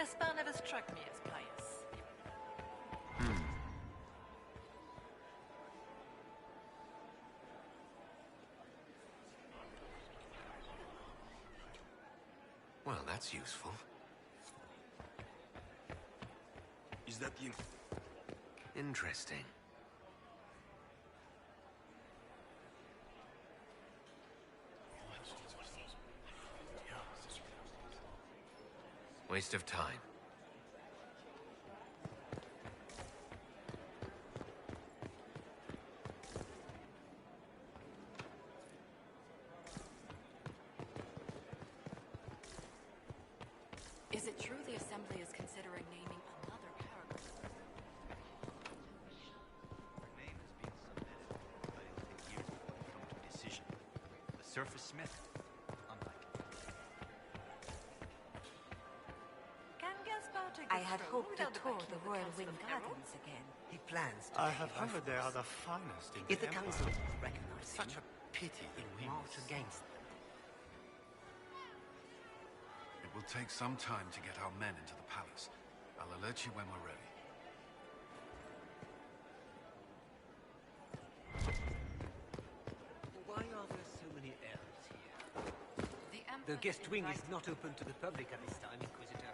Gaspar never struck me as pious. Well, that's useful. Is that the... Interesting. Waste of time. Is it true the Assembly is considering naming another paragon? Her name has been submitted, but it'll take years before they come to a decision. The surface smith? Unlikely. Can Gaspar take I had stroll hoped to without the tour backing the of the Royal Council Wing of Heralds? Gardens again. He plans to. I have heard they are the finest in If the Empire. Council recognizes Such a pity it that we march must. against them. It will take some time to get our men into the palace. I'll alert you when we're ready. Why are there so many elves here? The The Emperor guest wing is invited- not open to the public at this time, Inquisitor.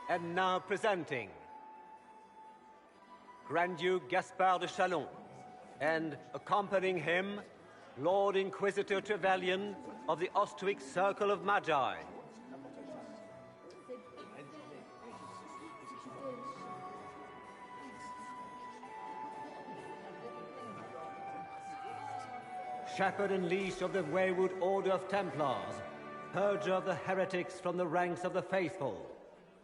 And now presenting Grand Duke Gaspard de Chalon, and accompanying him, Lord Inquisitor Trevelyan of the Ostwick Circle of Magi. Shepherd and leash of the Wayward Order of Templars, purger of the heretics from the ranks of the faithful.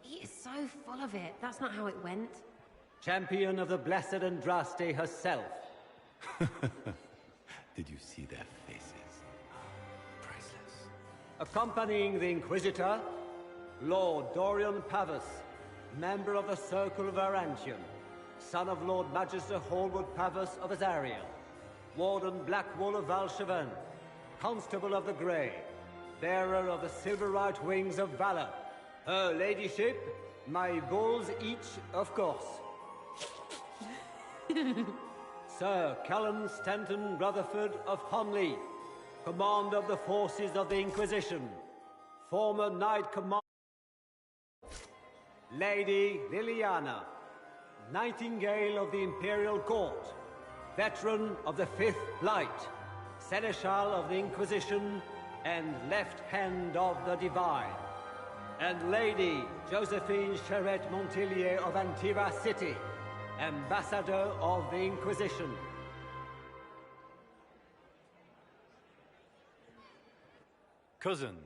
He is so full of it. That's not how it went. Champion of the Blessed Andraste herself. Did you see their faces? Priceless. Accompanying the Inquisitor, Lord Dorian Pavus, member of the Circle of Arantium, son of Lord Magister Hallward Pavus of Azariel, Warden Blackwall of Valchevan, Constable of the Grey, bearer of the silver right wings of valor. Her ladyship, my bulls each, of course. Sir Callum Stanton Rutherford of Honley, commander of the forces of the Inquisition, former Knight Commander. Lady Liliana, Nightingale of the Imperial Court, veteran of the Fifth Light, Seneschal of the Inquisition, and left hand of the Divine. And Lady Josephine Charette Montillier of Antiva City, Ambassador of the Inquisition. Cousin,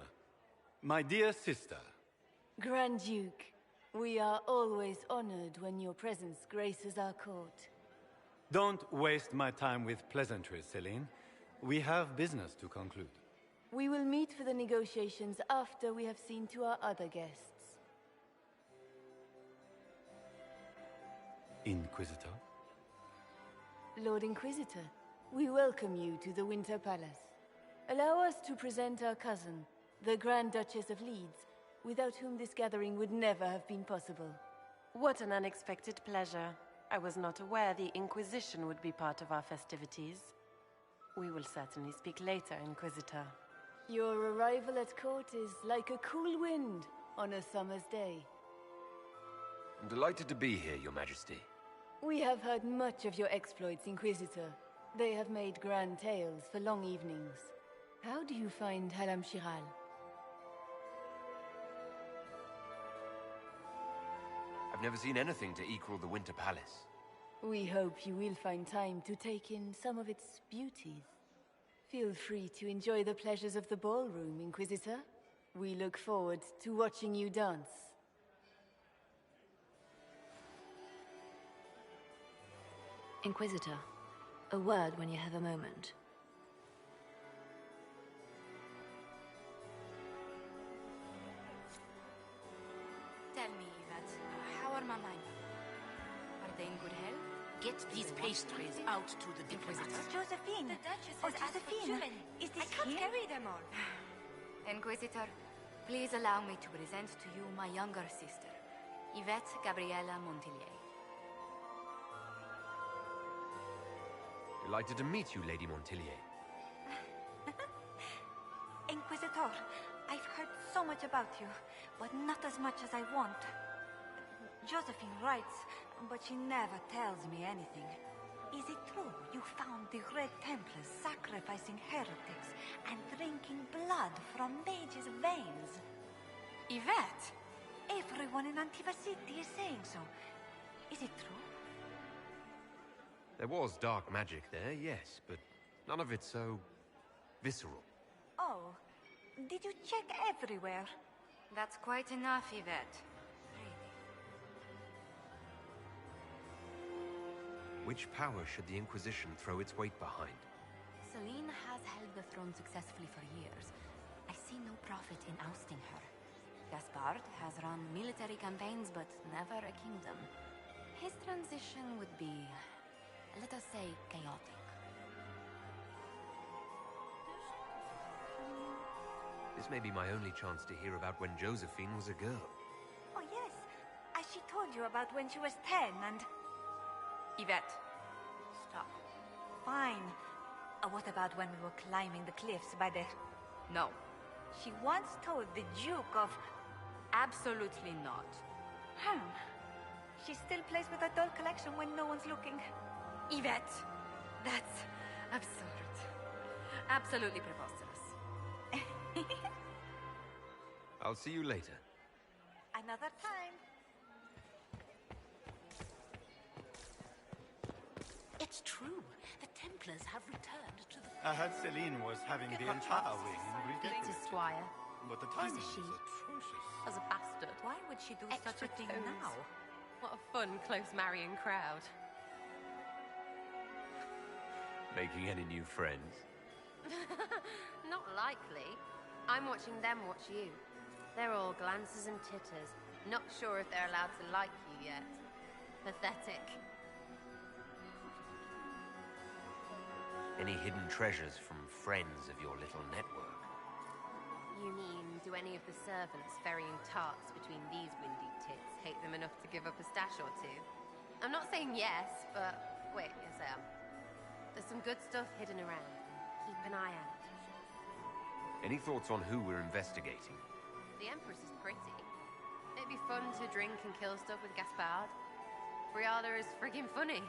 my dear sister, Grand Duke, we are always honored when your presence graces our court. don't waste my time with pleasantries, Celine. We have business to conclude. We will meet for the negotiations after we have seen to our other guests. Inquisitor? Lord Inquisitor, we welcome you to the Winter Palace. Allow us to present our cousin, the Grand Duchess of Leeds, without whom this gathering would never have been possible. What an unexpected pleasure. I was not aware the Inquisition would be part of our festivities. We will certainly speak later, Inquisitor. Your arrival at court is like a cool wind on a summer's day. I'm delighted to be here, Your Majesty. We have heard much of your exploits, Inquisitor. They have made grand tales for long evenings. How do you find Halam Shiral? I've never seen anything to equal the Winter Palace. We hope you will find time to take in some of its beauties. Feel free to enjoy the pleasures of the ballroom, Inquisitor. We look forward to watching you dance. Inquisitor, a word when you have a moment. Tell me, Yvette, how are my men? Are they in good health? Get these pastries out to the diplomats. Josephine! The Duchess Oh, has asked for Josephine! children. Is this I can't him? carry them all. Inquisitor, please allow me to present to you my younger sister, Yvette Gabriella Montillier. Delighted to meet you, Lady Montillier. Inquisitor, I've heard so much about you, but not as much as I want. Josephine writes, but she never tells me anything. Is it true you found the Red Templars sacrificing heretics and drinking blood from mages' veins? Yvette! Everyone in Antiva City is saying so. Is it true? There was dark magic there, yes, but none of it so visceral. Oh, did you check everywhere? That's quite enough, Yvette. Which power should the Inquisition throw its weight behind? Celine has held the throne successfully for years. I see no profit in ousting her. Gaspard has run military campaigns, but never a kingdom. His transition would be, let us say, chaotic. This may be my only chance to hear about when Josephine was a girl. Oh yes, as she told you about when she was 10 and... Yvette, stop. Fine. What about when we were climbing the cliffs by the... No. She once told the Duke of... Absolutely not. She still plays with her doll collection when no one's looking. Yvette, that's absurd. Absolutely preposterous. I'll see you later. Another time. It's true. The Templars have returned to the... I heard Celine was having the entire wing redecorated. Squire. But the timing is she? atrocious. As a bastard. Why would she do such Extra a thing toes. now? What a fun, close marrying crowd. Making any new friends? Not likely. I'm watching them watch you. They're all glances and titters. Not sure if they're allowed to like you yet. Pathetic. Any hidden treasures from friends of your little network? You mean, do any of the servants ferrying tarts between these windy tits hate them enough to give up a stash or two? I'm not saying yes, but... Wait, yes I am. There's some good stuff hidden around. Keep an eye out. Any thoughts on who we're investigating? The Empress is pretty. It'd be fun to drink and kill stuff with Gaspard. Briala is friggin' funny.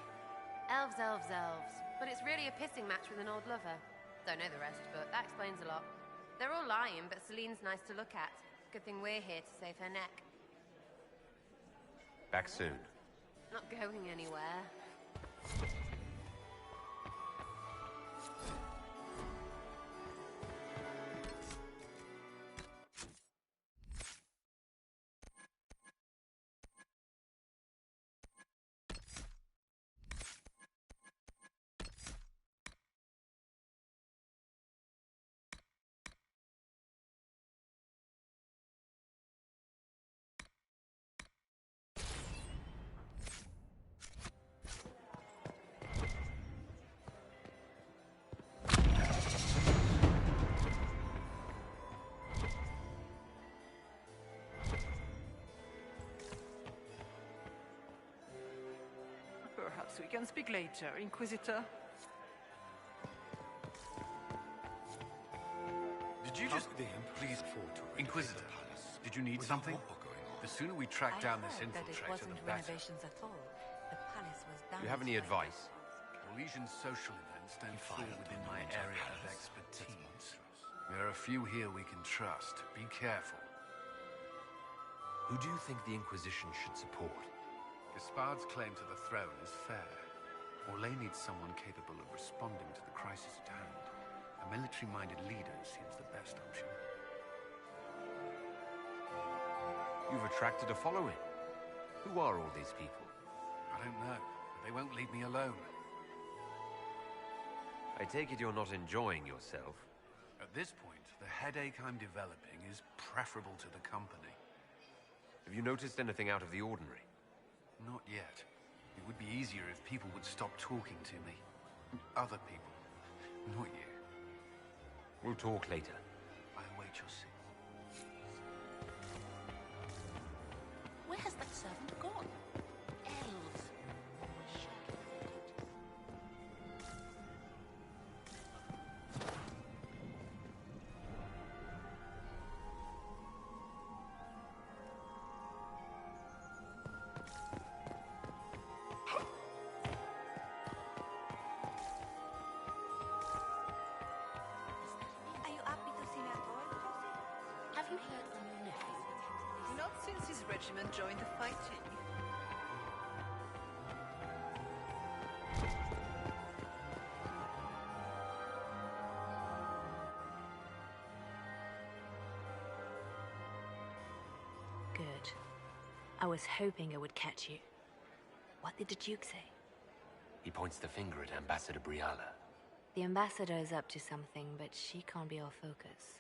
Elves, elves, elves. But it's really a pissing match with an old lover. Don't know the rest, but that explains a lot. They're all lying, but Celine's nice to look at. Good thing we're here to save her neck. Back soon. Not going anywhere. Perhaps we can speak later, Inquisitor. Did you just... Please, Inquisitor, did you need something? The sooner we track down this that it infiltrator, wasn't the better. renovations at all. The palace was done. Do you have any advice? Legion's social events don't fall within my area of expertise. There are a few here we can trust. Be careful. Who do you think the Inquisition should support? Gaspard's claim to the throne is fair. Orlais needs someone capable of responding to the crisis at hand. A military-minded leader seems the best option. You've attracted a following. Who are all these people? I don't know, but they won't leave me alone. I take it you're not enjoying yourself. At this point, the headache I'm developing is preferable to the company. Have you noticed anything out of the ordinary? Not yet. It would be easier if people would stop talking to me. Other people. Not you. We'll talk later. I await your signal. Where has that servant gone? Elves. Always shirking their duties. Are you happy to see me at all, Josie? Have you heard from your nephew? Not since his regiment joined the fighting. Good. I was hoping I would catch you. What did the Duke say? He points the finger at Ambassador Briala. The ambassador is up to something, but she can't be our focus.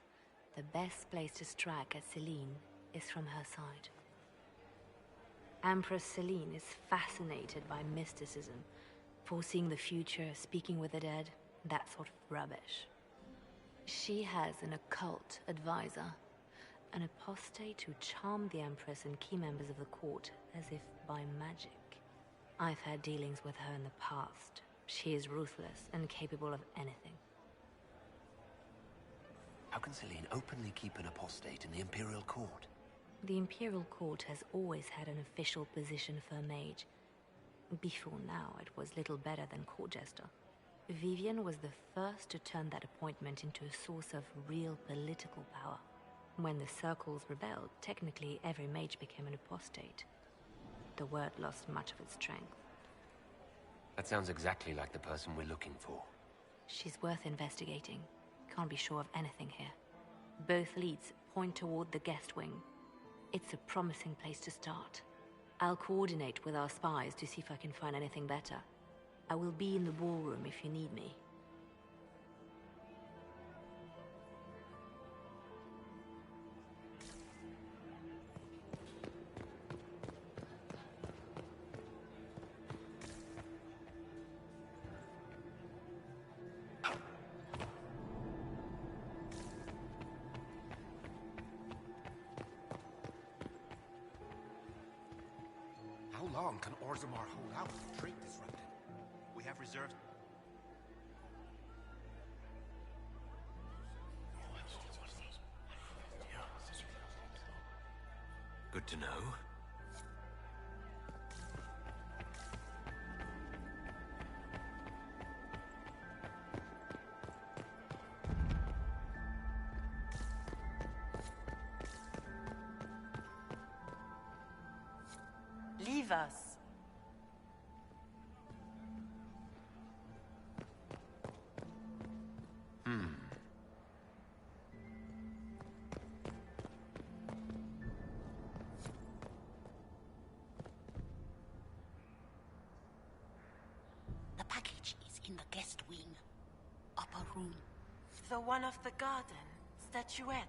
The best place to strike at Celine is from her side. Empress Celine is fascinated by mysticism, foreseeing the future, speaking with the dead, that sort of rubbish. She has an occult advisor, an apostate who charmed the Empress and key members of the court as if by magic. I've had dealings with her in the past. She is ruthless and capable of anything. How can Celine openly keep an apostate in the Imperial Court? The Imperial Court has always had an official position for a mage. Before now, it was little better than court jester. Vivian was the first to turn that appointment into a source of real political power. When the circles rebelled, technically every mage became an apostate. The word lost much of its strength. That sounds exactly like the person we're looking for. She's worth investigating. Can't be sure of anything here. Both leads point toward the guest wing. It's a promising place to start. I'll coordinate with our spies to see if I can find anything better. I will be in the ballroom if you need me. How long can Orzammar hold out with trade disrupted? We have reserved... Good to know. Leave us. The package is in the guest wing. Upper room. The one off the garden. Statuette.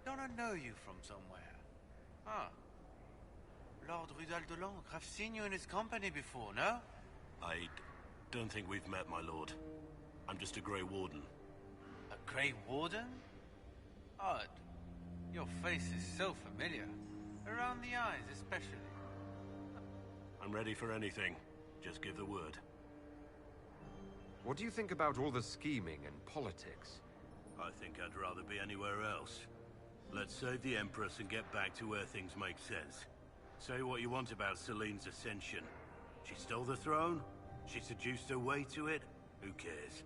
Don't I know you from somewhere? Huh. Lord Rudal de Langres. I've seen you in his company before, no? I don't think we've met, my lord. I'm just a Grey Warden. A Grey Warden? Odd. Your face is so familiar. Around the eyes, especially. I'm ready for anything. Just give the word. What do you think about all the scheming and politics? I think I'd rather be anywhere else. Let's save the Empress and get back to where things make sense. Say what you want about Celine's ascension. She stole the throne? She seduced her way to it? Who cares?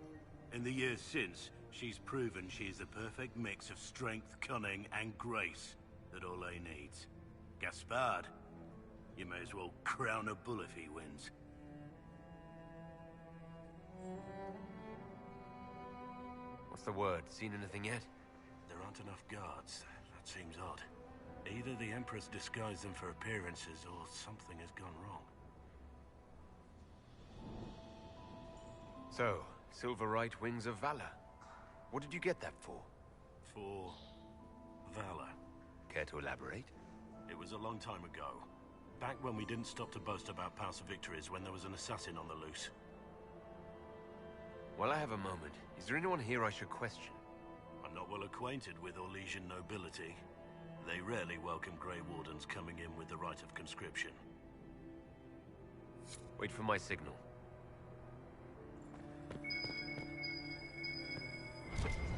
In the years since, she's proven she is the perfect mix of strength, cunning, and grace that Orlais needs. Gaspard, You may as well crown a bull if he wins. What's the word? Seen anything yet? There aren't enough guards. That seems odd. Either the Empress disguised them for appearances, or something has gone wrong. So, Silverite Wings of Valor. What did you get that for? For valor. Care to elaborate? It was a long time ago. Back when we didn't stop to boast about past victories when there was an assassin on the loose. Well, I have a moment. Is there anyone here I should question? I'm not well acquainted with Orlesian nobility. They rarely welcome Grey Wardens coming in with the right of conscription. Wait for my signal.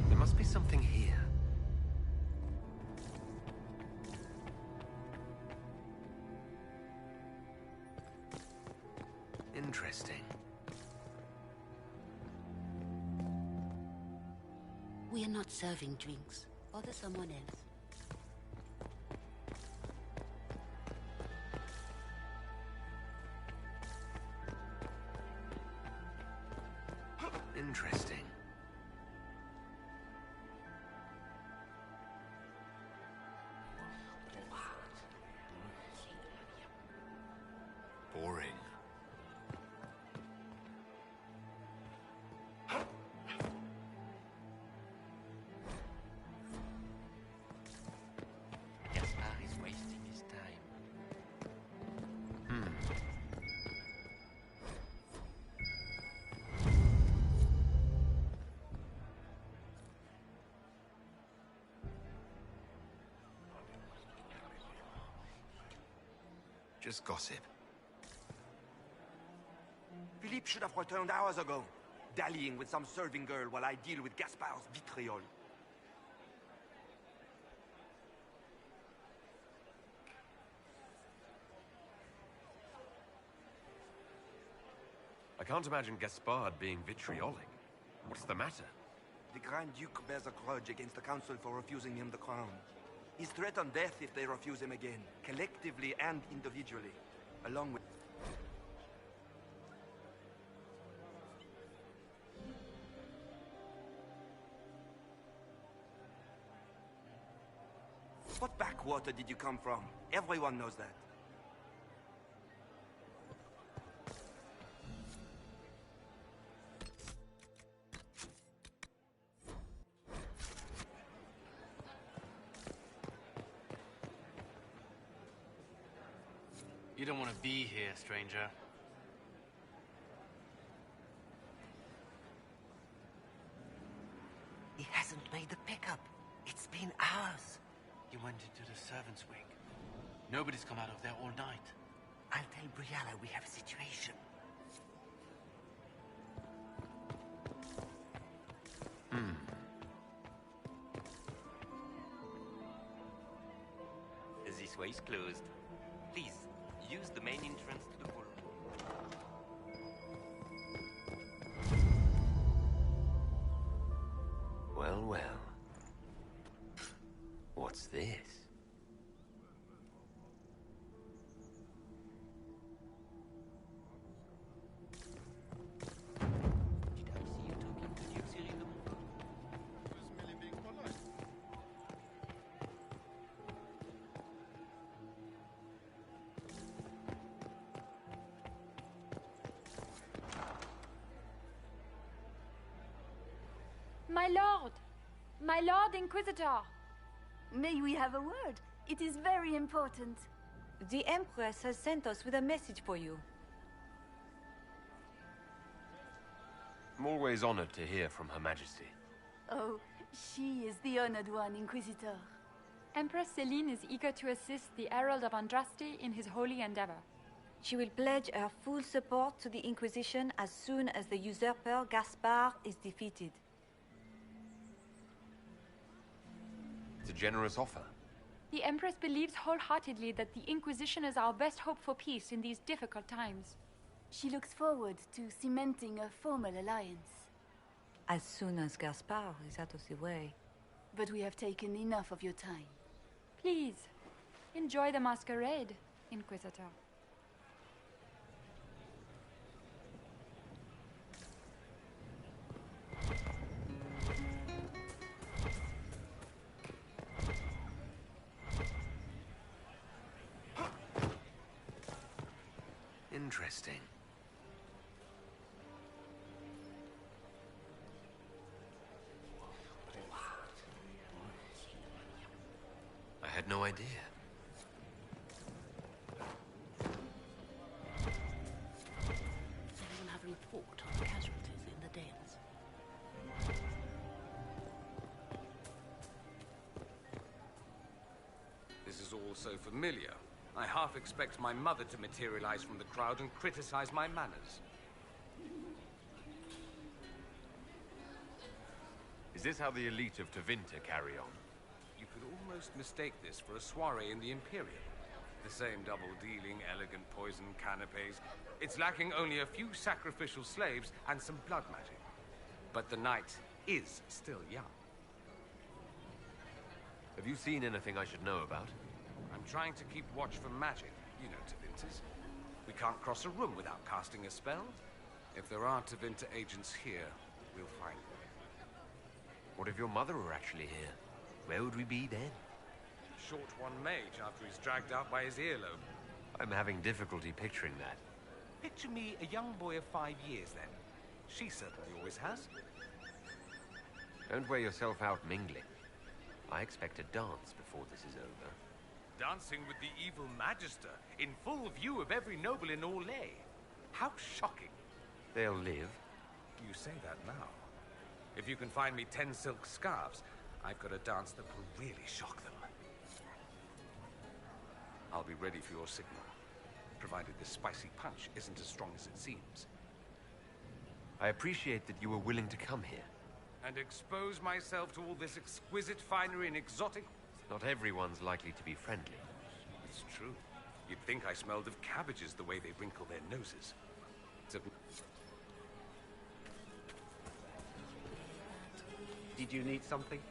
There must be something here. Interesting. We are not serving drinks. Bother someone else. Interesting. Boring. Gaspar is wasting his time. Just gossip. Philippe should have returned hours ago, dallying with some serving girl while I deal with Gaspar's vitriol. I can't imagine Gaspard being vitriolic. What's the matter? The Grand Duke bears a grudge against the Council for refusing him the crown. He's threatened death if they refuse him again, collectively and individually, along with... What backwater did you come from? Everyone knows that. You don't want to be here, stranger. He hasn't made the pickup. It's been hours. You went into the servants' wing. Nobody's come out of there all night. I'll tell Briala we have a situation. This way is closed. Please, use the main entrance to the ballroom. Well, well. What's this? My lord! My lord Inquisitor! May we have a word? It is very important. The Empress has sent us with a message for you. I'm always honored to hear from Her Majesty. Oh, she is the honored one, Inquisitor. Empress Celine is eager to assist the Herald of Andraste in his holy endeavor. She will pledge her full support to the Inquisition as soon as the usurper Gaspard is defeated. It's a generous offer. The Empress believes wholeheartedly that the Inquisition is our best hope for peace in these difficult times. She looks forward to cementing a formal alliance. As soon as Gaspard is out of the way. But we have taken enough of your time. Please, enjoy the masquerade, Inquisitor. Interesting. I had no idea. Anyone have a report on the casualties in the dens? This is all so familiar. I half expect my mother to materialize from the crowd and criticize my manners. Is this how the elite of Tevinter carry on? You could almost mistake this for a soiree in the Imperium. The same double-dealing, elegant poison canapes. It's lacking only a few sacrificial slaves and some blood magic. But the night is still young. Have you seen anything I should know about? I'm trying to keep watch for magic. You know Tevinters. We can't cross a room without casting a spell. If there are Tevinter agents here, we'll find them. What if your mother were actually here? Where would we be then? Short one mage after he's dragged out by his earlobe. I'm having difficulty picturing that. Picture me a young boy of 5 years then. She certainly always has. Don't wear yourself out mingling. I expect a dance before this is over. Dancing with the evil Magister, in full view of every noble in Orlais. How shocking. They'll live. You say that now. If you can find me 10 silk scarves, I've got a dance that will really shock them. I'll be ready for your signal, provided this spicy punch isn't as strong as it seems. I appreciate that you were willing to come here. And expose myself to all this exquisite finery and exotic... Not everyone's likely to be friendly. It's true. You'd think I smelled of cabbages the way they wrinkle their noses. Did you need something?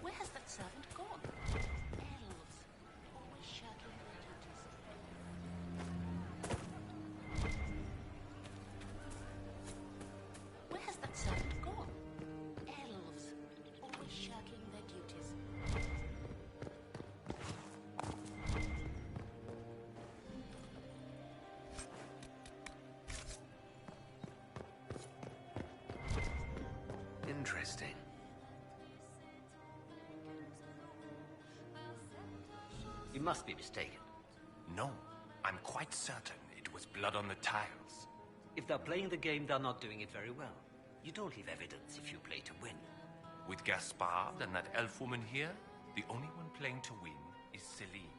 Where has that servant gone? Elves, always shirking their duties. Where has that servant gone? Elves, always shirking their duties. Interesting. You must be mistaken. No, I'm quite certain it was blood on the tiles. If they're playing the game, they're not doing it very well. You don't leave evidence if you play to win. With Gaspard and that elf woman here, the only one playing to win is Celine.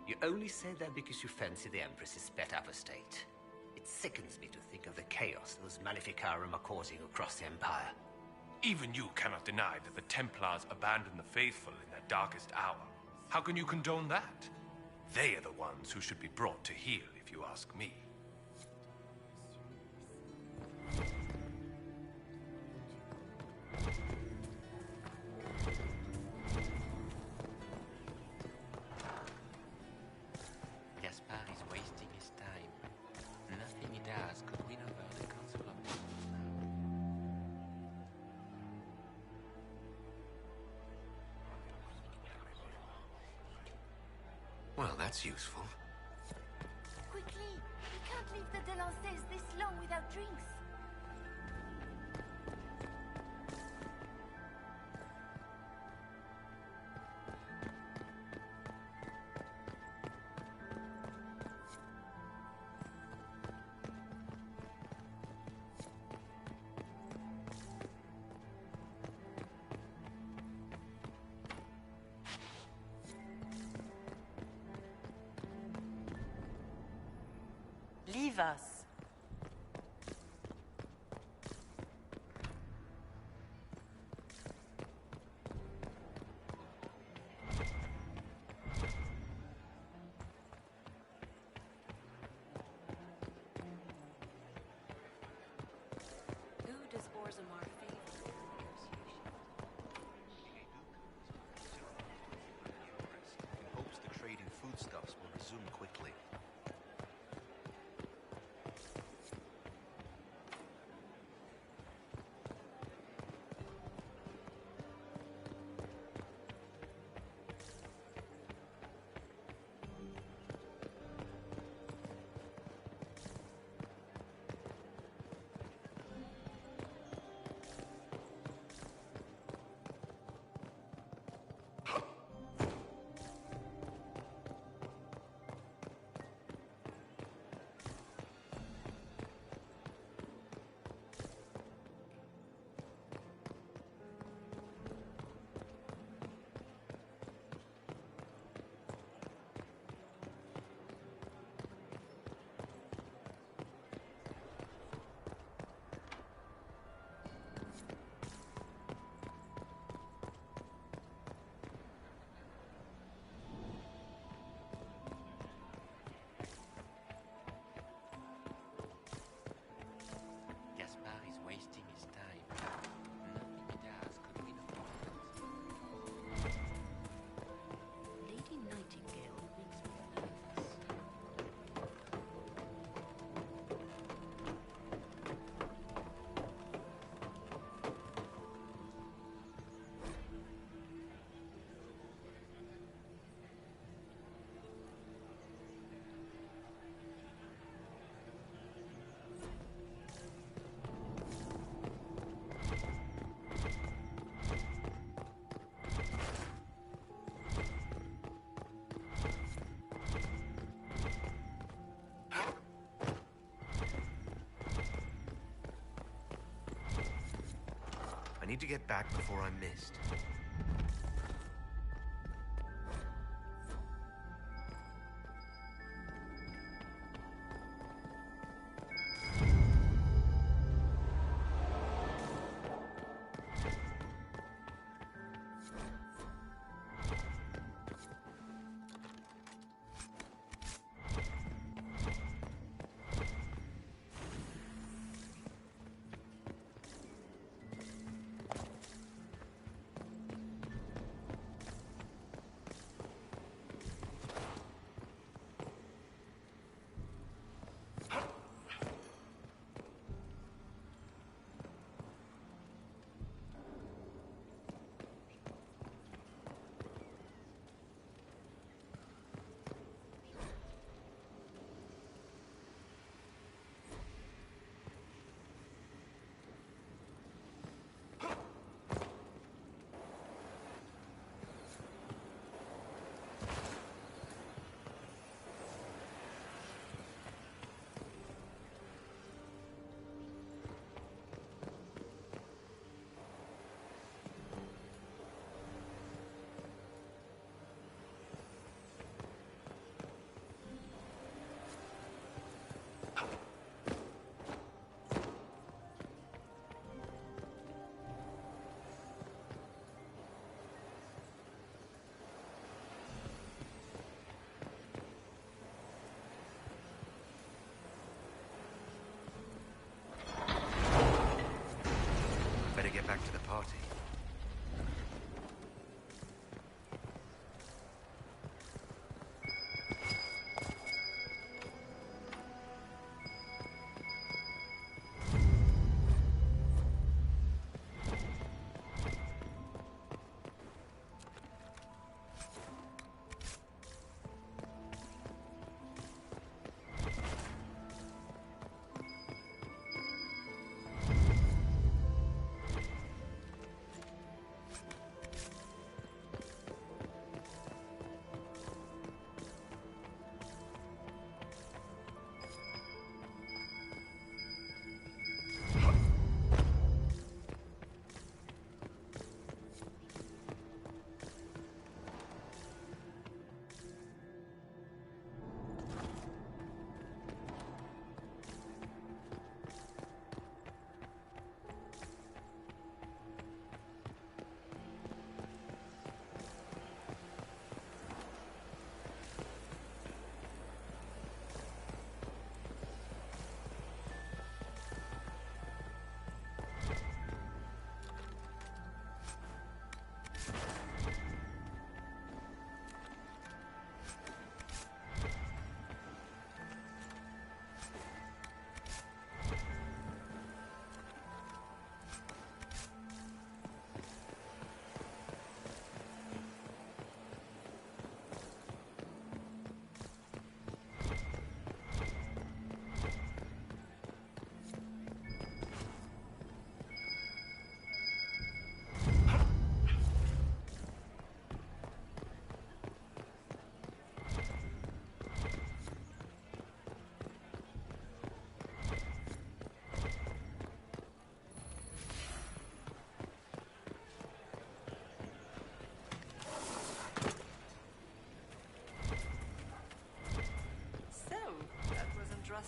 You only say that because you fancy the Empress's sped up estate. It sickens me to think of the chaos those Maleficarum are causing across the Empire. Even you cannot deny that the Templars abandoned the faithful in their darkest hour. How can you condone that? They are the ones who should be brought to heel, if you ask me. Gaspard is wasting his time. Nothing he does could win over the Council of Kings now. Well, that's useful. Quickly! We can't leave the Delancés this long without drinks. leave us. Who does Orzammar favor? In hopes the trading foodstuffs will resume quickly. Gaspard is wasting his time. Nothing he does could win a point. Lady Nightingale makes me nervous. I need to get back before I'm missed.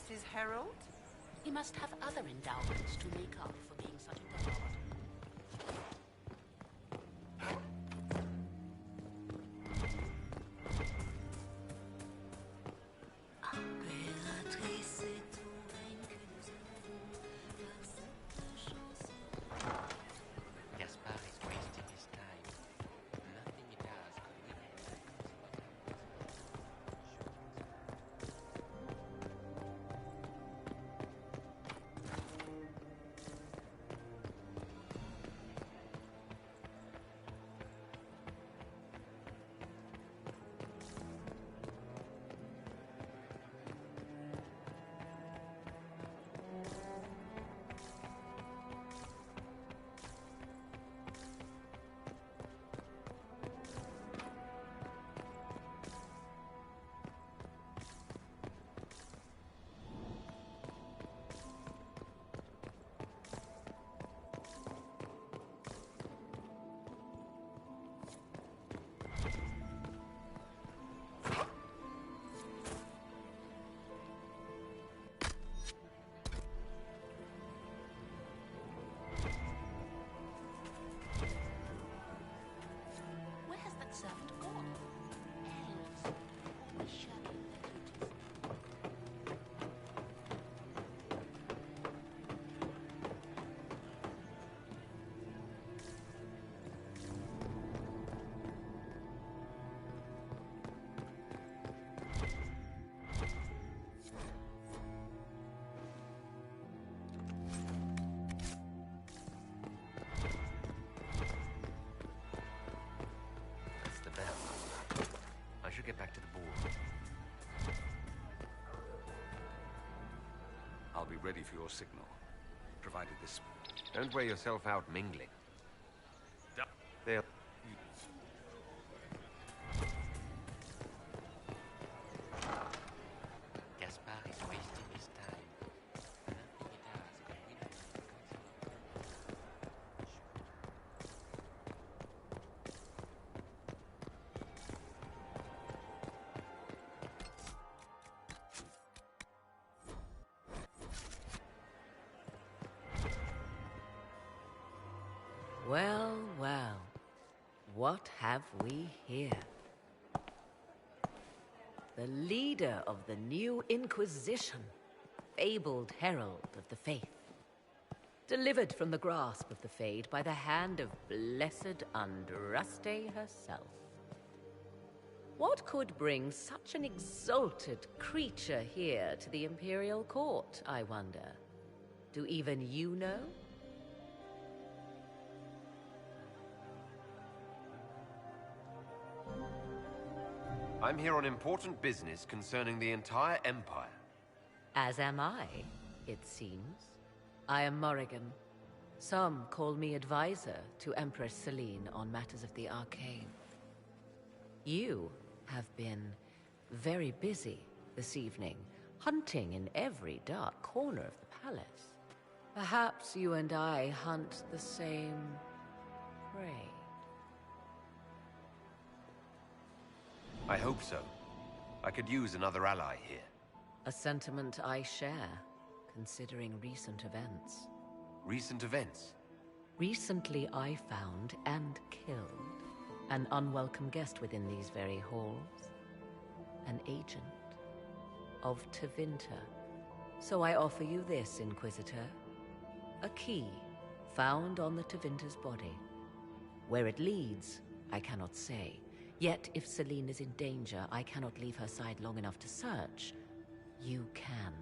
Mrs. Herald? He must have other endowments to make up for being such a dullard. Gaspard is wasting his time. Nothing he does could win him the Council of Where has that servant gone? Elves, always shirking their duties. That's the bell. I should get back to the ball. I'll be ready for your signal, provided this... Don't wear yourself out mingling. They'll... Gaspard is wasting his time. Nothing he does could win him the Council of Well, well. What have we here? The leader of the new Inquisition, fabled herald of the faith. Delivered from the grasp of the Fade by the hand of blessed Andraste herself. What could bring such an exalted creature here to the Imperial Court, I wonder? Do even you know? I'm here on important business concerning the entire Empire. As am I, it seems. I am Morrigan. Some call me advisor to Empress Celine on matters of the arcane. You have been very busy this evening, hunting in every dark corner of the palace. Perhaps you and I hunt the same prey. I hope so. I could use another ally here. A sentiment I share, considering recent events. Recent events? Recently I found and killed an unwelcome guest within these very halls. An agent of Tevinter. So I offer you this, Inquisitor. A key found on the Tevinter's body. Where it leads, I cannot say. Yet, if Celine is in danger, I cannot leave her side long enough to search. You can.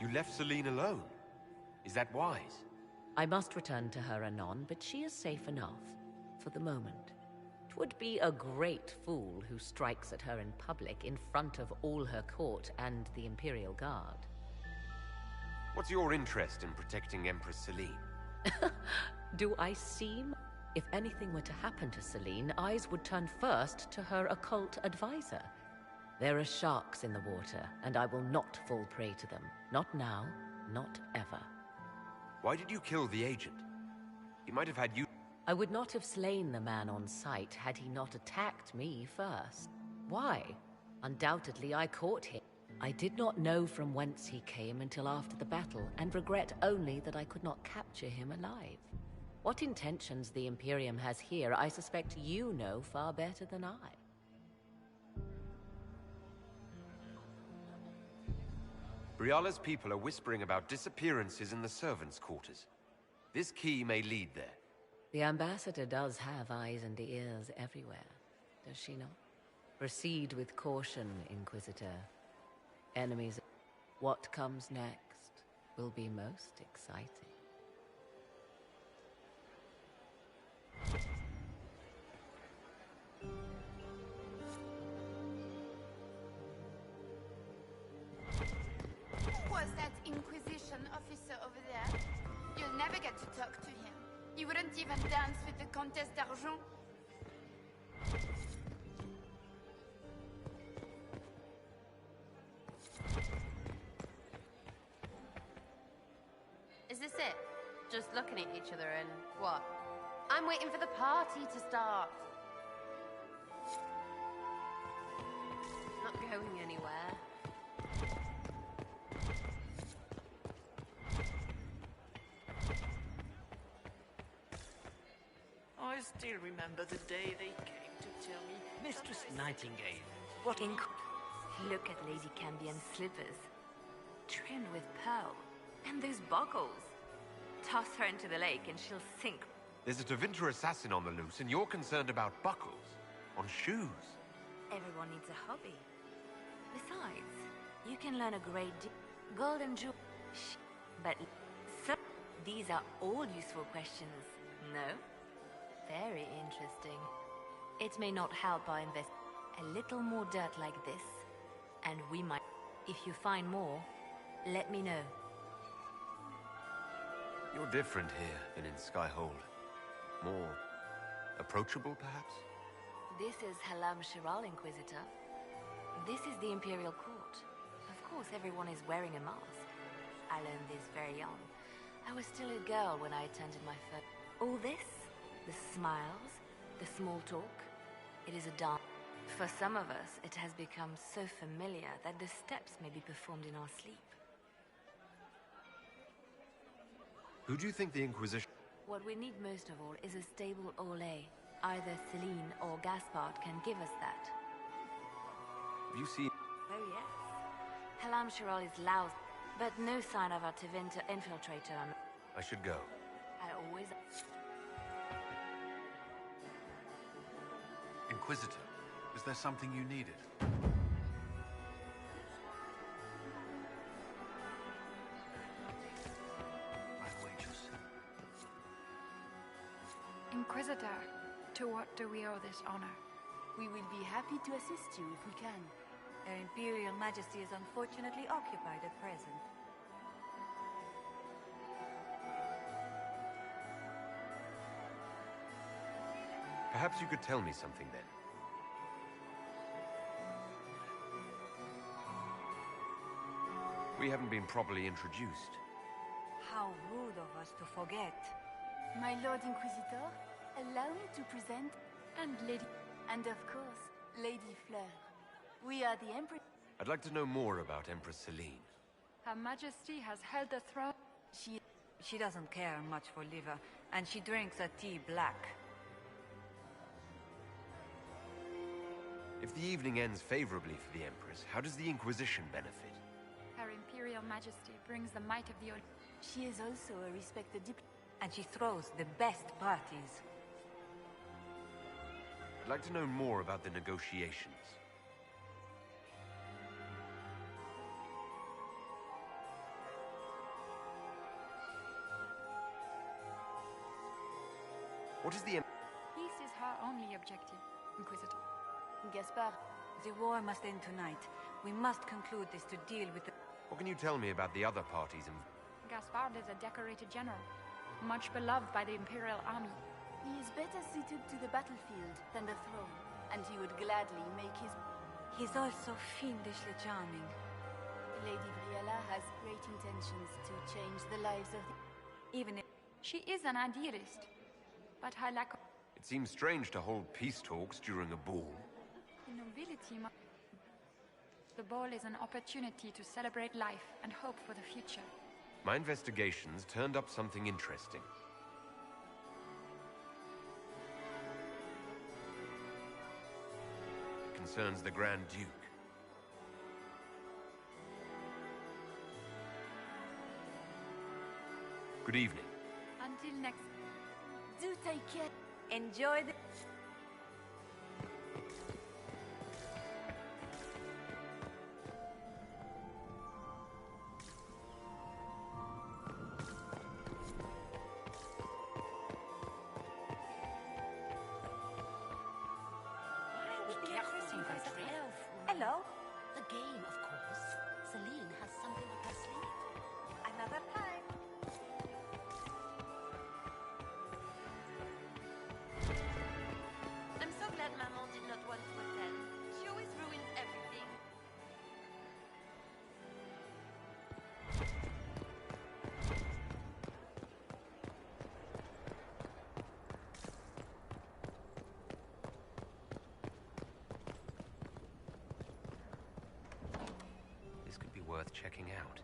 You left Celine alone. Is that wise? I must return to her anon, but she is safe enough, for the moment. 'Twould be a great fool who strikes at her in public in front of all her court and the Imperial Guard. What's your interest in protecting Empress Celine? Do I seem? If anything were to happen to Celine, eyes would turn first to her occult advisor. There are sharks in the water, and I will not fall prey to them. Not now, not ever. Why did you kill the agent? He might have had you... I would not have slain the man on sight had he not attacked me first. Why? Undoubtedly, I caught him. I did not know from whence he came until after the battle, and regret only that I could not capture him alive. What intentions the Imperium has here, I suspect you know far better than I. Briala's people are whispering about disappearances in the servants' quarters. This key may lead there. The ambassador does have eyes and ears everywhere, does she not? Proceed with caution, Inquisitor. Enemies... What comes next will be most exciting. Was that Inquisition officer over there? You'll never get to talk to him. You wouldn't even dance with the Comtesse d'Argent. Is this it? Just looking at each other and what? I'm waiting for the party to start. Not going anywhere. I still remember the day they came to tell me... Mistress Nightingale, What Look at Lady Cambion's slippers. Trimmed with pearl. And those buckles. Toss her into the lake and she'll sink. There's a Tevinter assassin on the loose, and you're concerned about buckles on shoes. Everyone needs a hobby. Besides, you can learn a great deal. Golden jewel. But so these are all useful questions, no? Very interesting. It may not help our invest a little more dirt like this, and we might. If you find more, let me know. You're different here than in Skyhold. More approachable, perhaps? This is Halam Shiral, Inquisitor. This is the Imperial Court. Of course, everyone is wearing a mask. I learned this very young. I was still a girl when I attended my first... All this, the smiles, the small talk, it is a dance. For some of us, it has become so familiar that the steps may be performed in our sleep. Who do you think the Inquisition... What we need most of all is a stable Orlais. Either Celine or Gaspard can give us that. Have you seen... Oh yes. Halam Shiral is lousy, but no sign of a Tevinter infiltrator. I should go. I always... Inquisitor, is there something you needed? Inquisitor, to what do we owe this honor? We will be happy to assist you if we can. Her Imperial Majesty is unfortunately occupied at present. Perhaps you could tell me something then. We haven't been properly introduced. How rude of us to forget. My Lord Inquisitor, allow me to present... And Lady... And of course, Lady Fleur. We are the Empress... I'd like to know more about Empress Celine. Her Majesty has held the throne... She doesn't care much for liver, and she drinks her tea black. If the evening ends favorably for the Empress, how does the Inquisition benefit? Her Imperial Majesty brings the might of the old... She is also a respected diplomat. And she throws the best parties. I'd like to know more about the negotiations. What is the... Peace is her only objective, Inquisitor. Gaspard. The war must end tonight. We must conclude this to deal with the... What can you tell me about the other parties and... Gaspard is a decorated general, much beloved by the Imperial Army. He is better suited to the battlefield than the throne, and he would gladly make his... He's also fiendishly charming. Lady Briala has great intentions to change the lives of the... Even if... She is an idealist. but her lack of It seems strange to hold peace talks during a ball. nobility. The ball is an opportunity to celebrate life and hope for the future. My investigations turned up something interesting. It concerns the Grand Duke. Good evening. Until next. Do take care. Enjoy the... Hello. The game, of course. Celine has something up her sleeve. Another time. I'm so glad Maman did not want to attend. She always ruins everything. This could be worth checking out.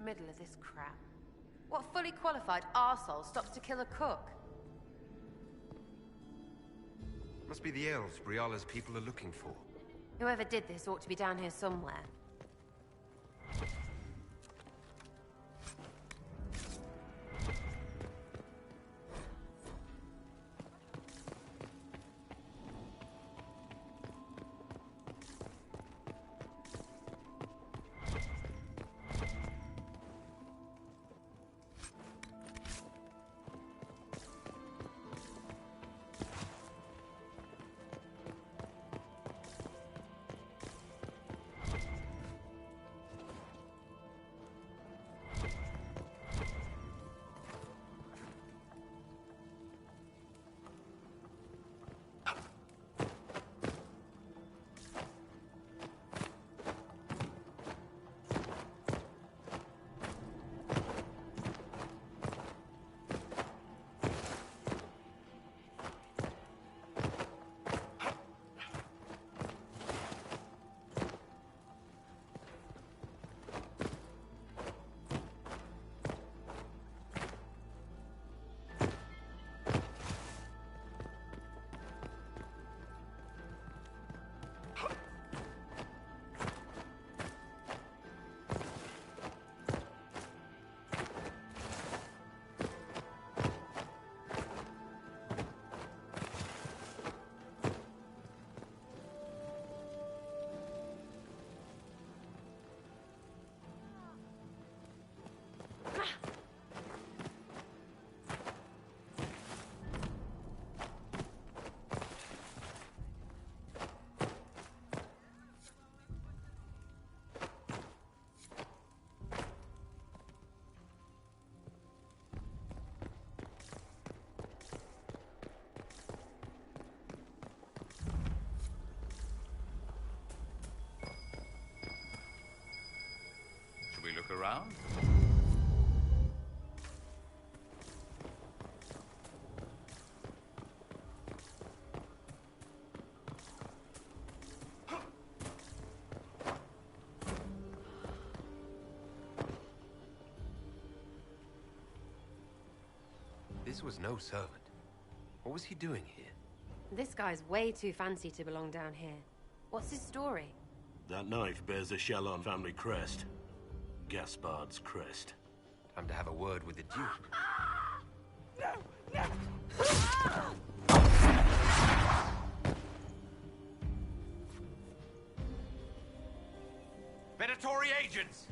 middle of this crap? What fully qualified arsehole stops to kill a cook? Must be the elves Briala's people are looking for. Whoever did this ought to be down here somewhere. Should we look around? This was no servant. What was he doing here? This guy's way too fancy to belong down here. What's his story? That knife bears the Shalon family crest. Gaspard's crest. Time to have a word with the Duke. Venatori agents!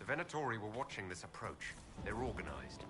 The Venatori were watching this approach. They're organized.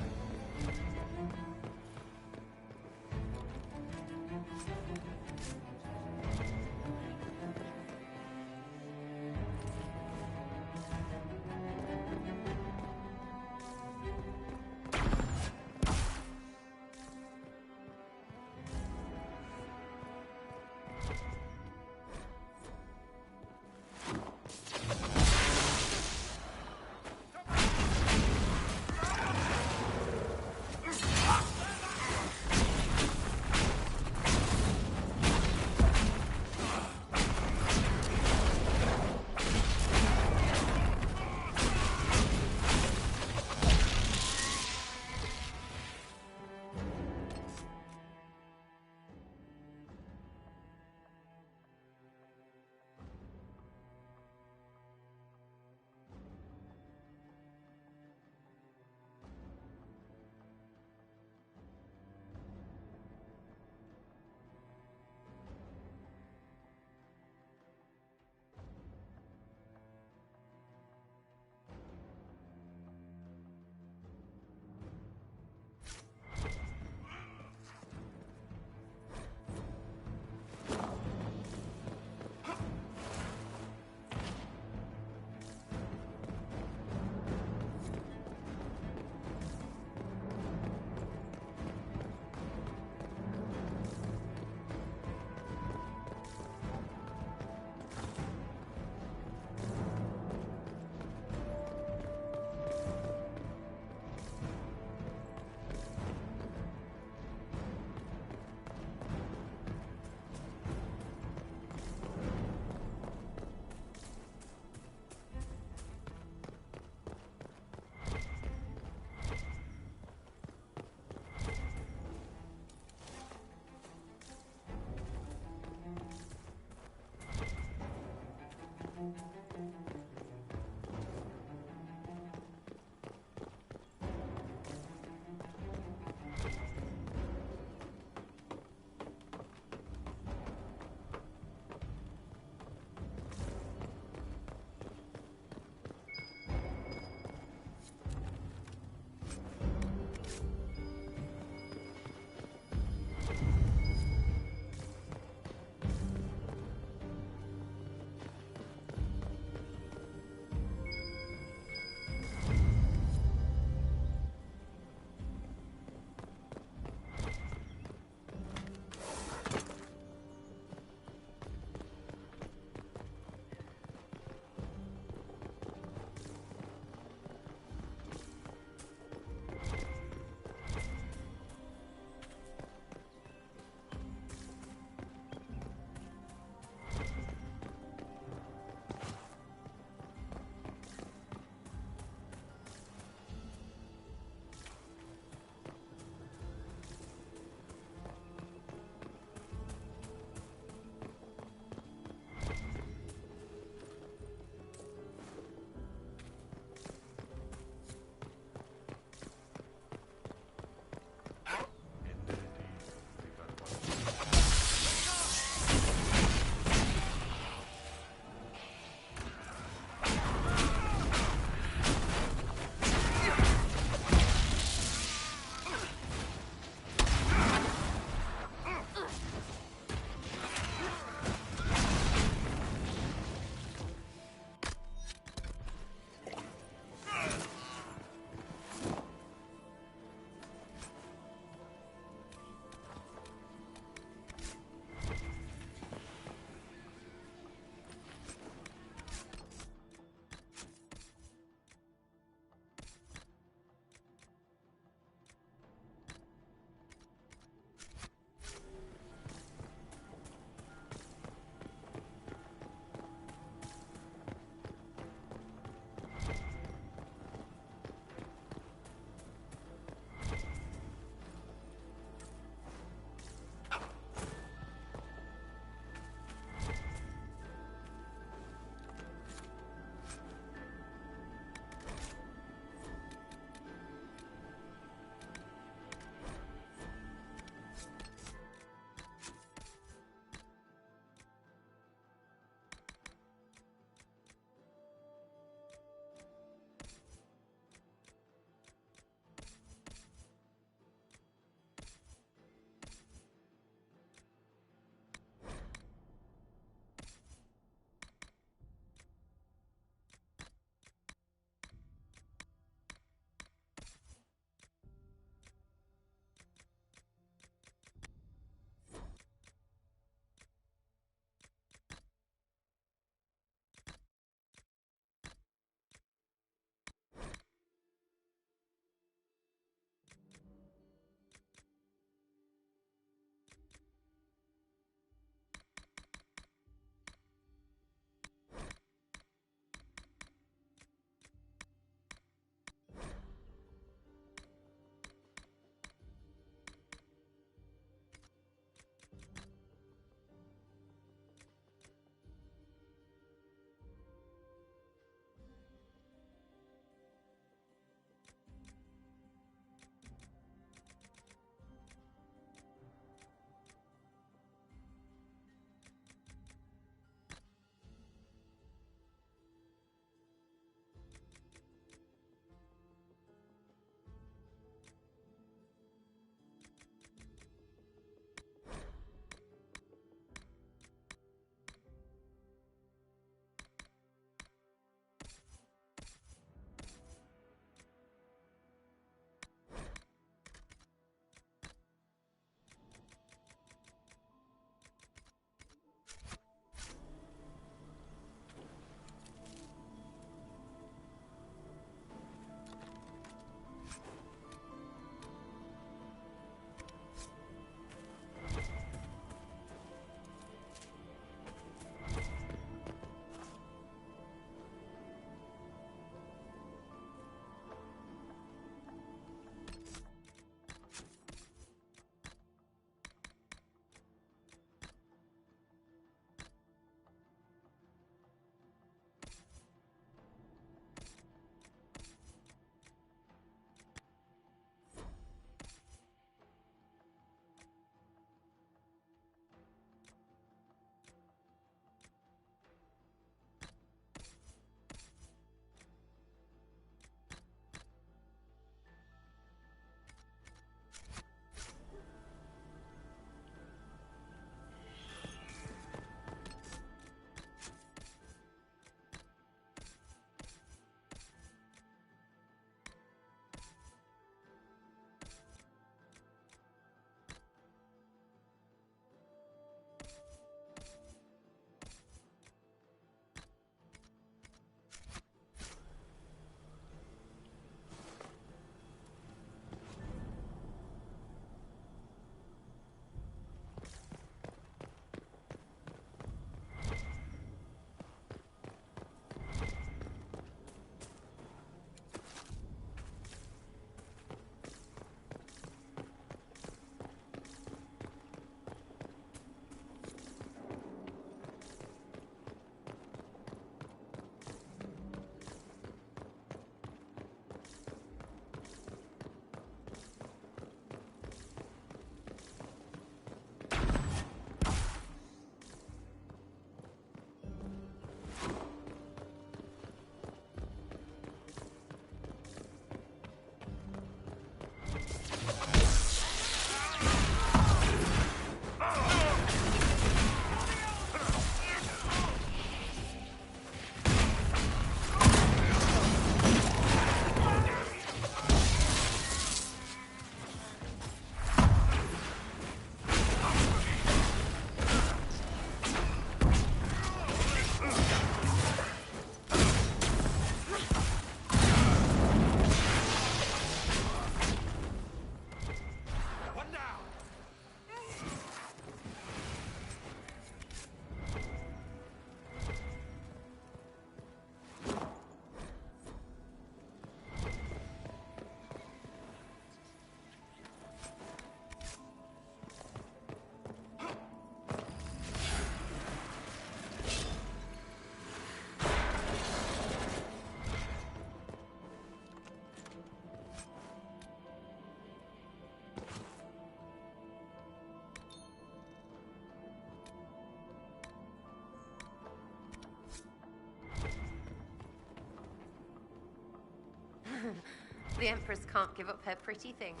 The Empress can't give up her pretty things.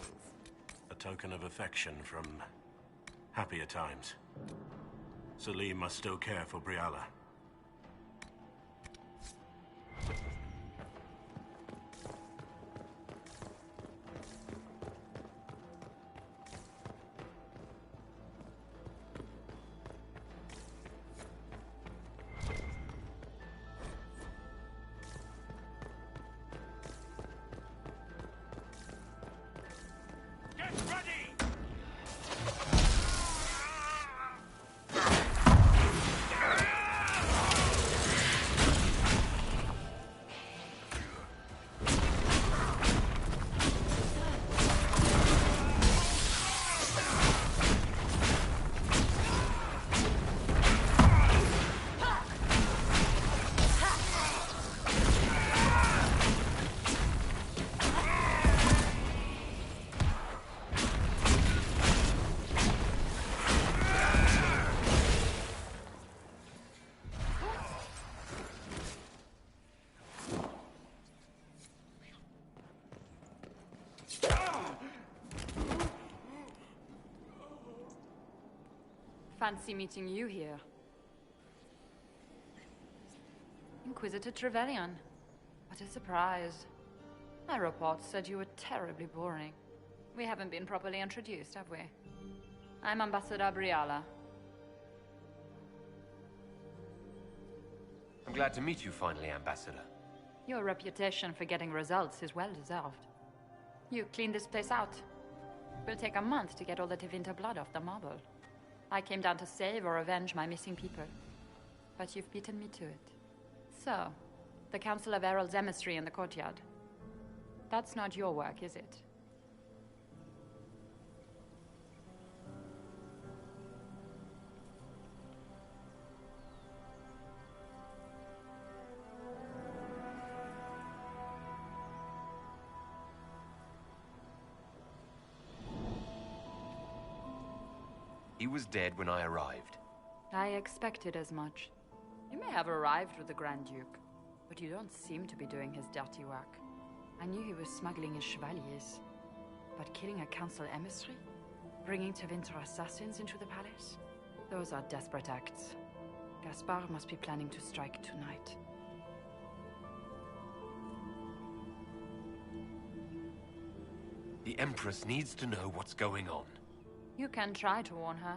A token of affection from happier times. Celine must still care for Briala. Fancy meeting you here. Inquisitor Trevelyan. What a surprise. My reports said you were terribly boring. We haven't been properly introduced, have we? I'm Ambassador Briala. I'm glad to meet you finally, Ambassador. Your reputation for getting results is well deserved. You cleaned this place out. Will take a month to get all the Tevinter blood off the marble. I came down to save or avenge my missing people. But you've beaten me to it. So, the Council of Herald's emissary in the courtyard. That's not your work, is it? He was dead when I arrived. I expected as much. You may have arrived with the Grand Duke, but you don't seem to be doing his dirty work. I knew he was smuggling his chevaliers. But killing a council emissary? Bringing Tevinter assassins into the palace? Those are desperate acts. Gaspard must be planning to strike tonight. The Empress needs to know what's going on. You can try to warn her.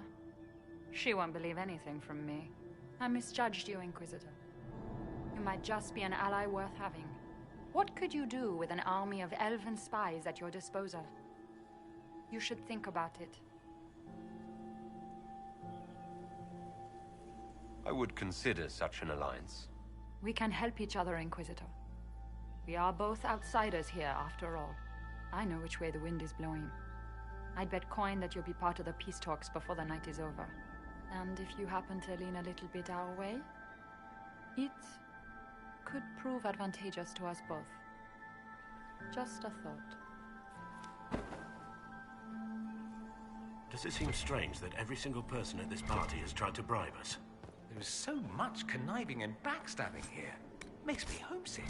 She won't believe anything from me. I misjudged you, Inquisitor. You might just be an ally worth having. What could you do with an army of elven spies at your disposal? You should think about it. I would consider such an alliance. We can help each other, Inquisitor. We are both outsiders here, after all. I know which way the wind is blowing. I'd bet coin that you'll be part of the peace talks before the night is over. And if you happen to lean a little bit our way, it could prove advantageous to us both. Just a thought. Does it seem strange that every single person at this party has tried to bribe us? There's so much conniving and backstabbing here. Makes me homesick.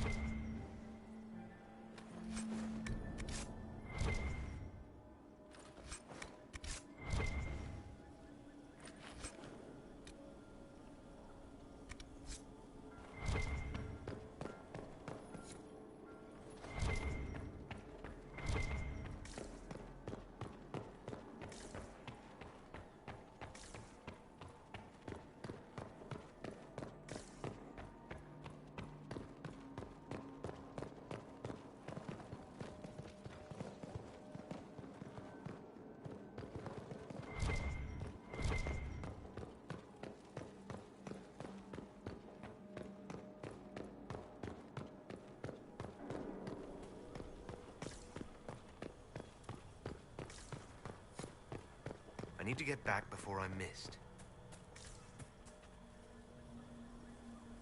I need to get back before I'm missed.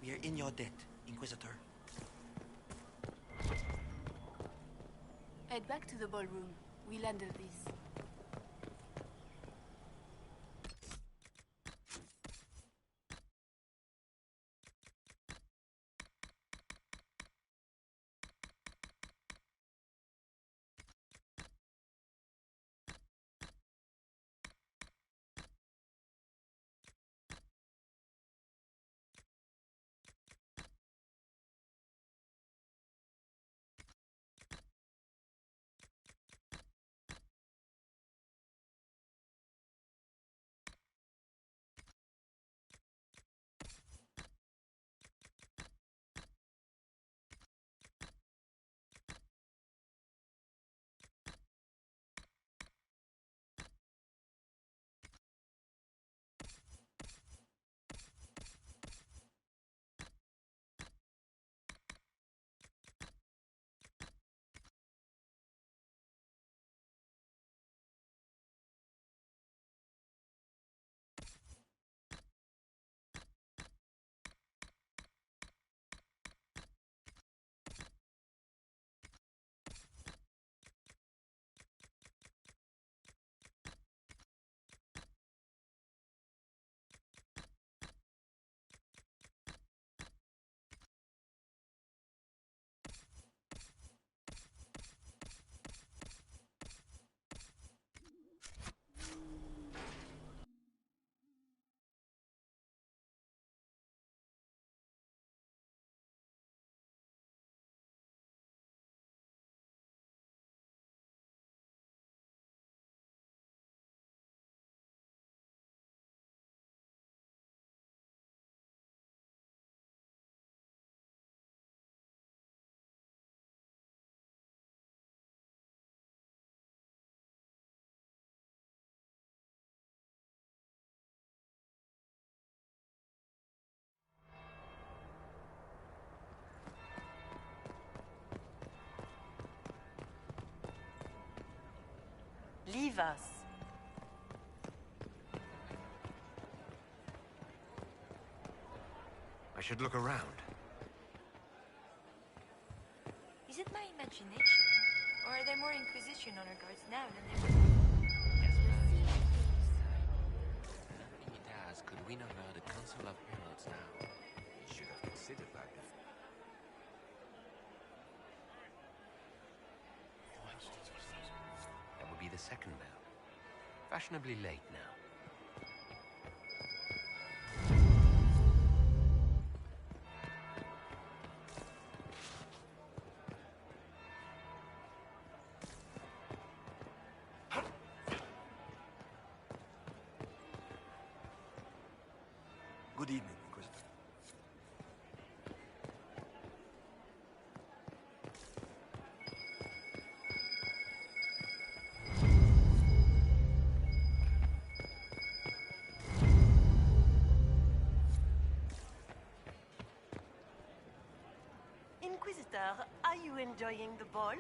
We are in your debt, Inquisitor. Head back to the ballroom. We'll handle this. Leave us. I should look around. Is it my imagination? Or are there more Inquisition honor guards now than there were? Nothing it has could win over the Council of Heralds now. You should have considered that before. That would be the second bell. Fashionably late now. Good evening, Inquisitor. Inquisitor, are you enjoying the ball?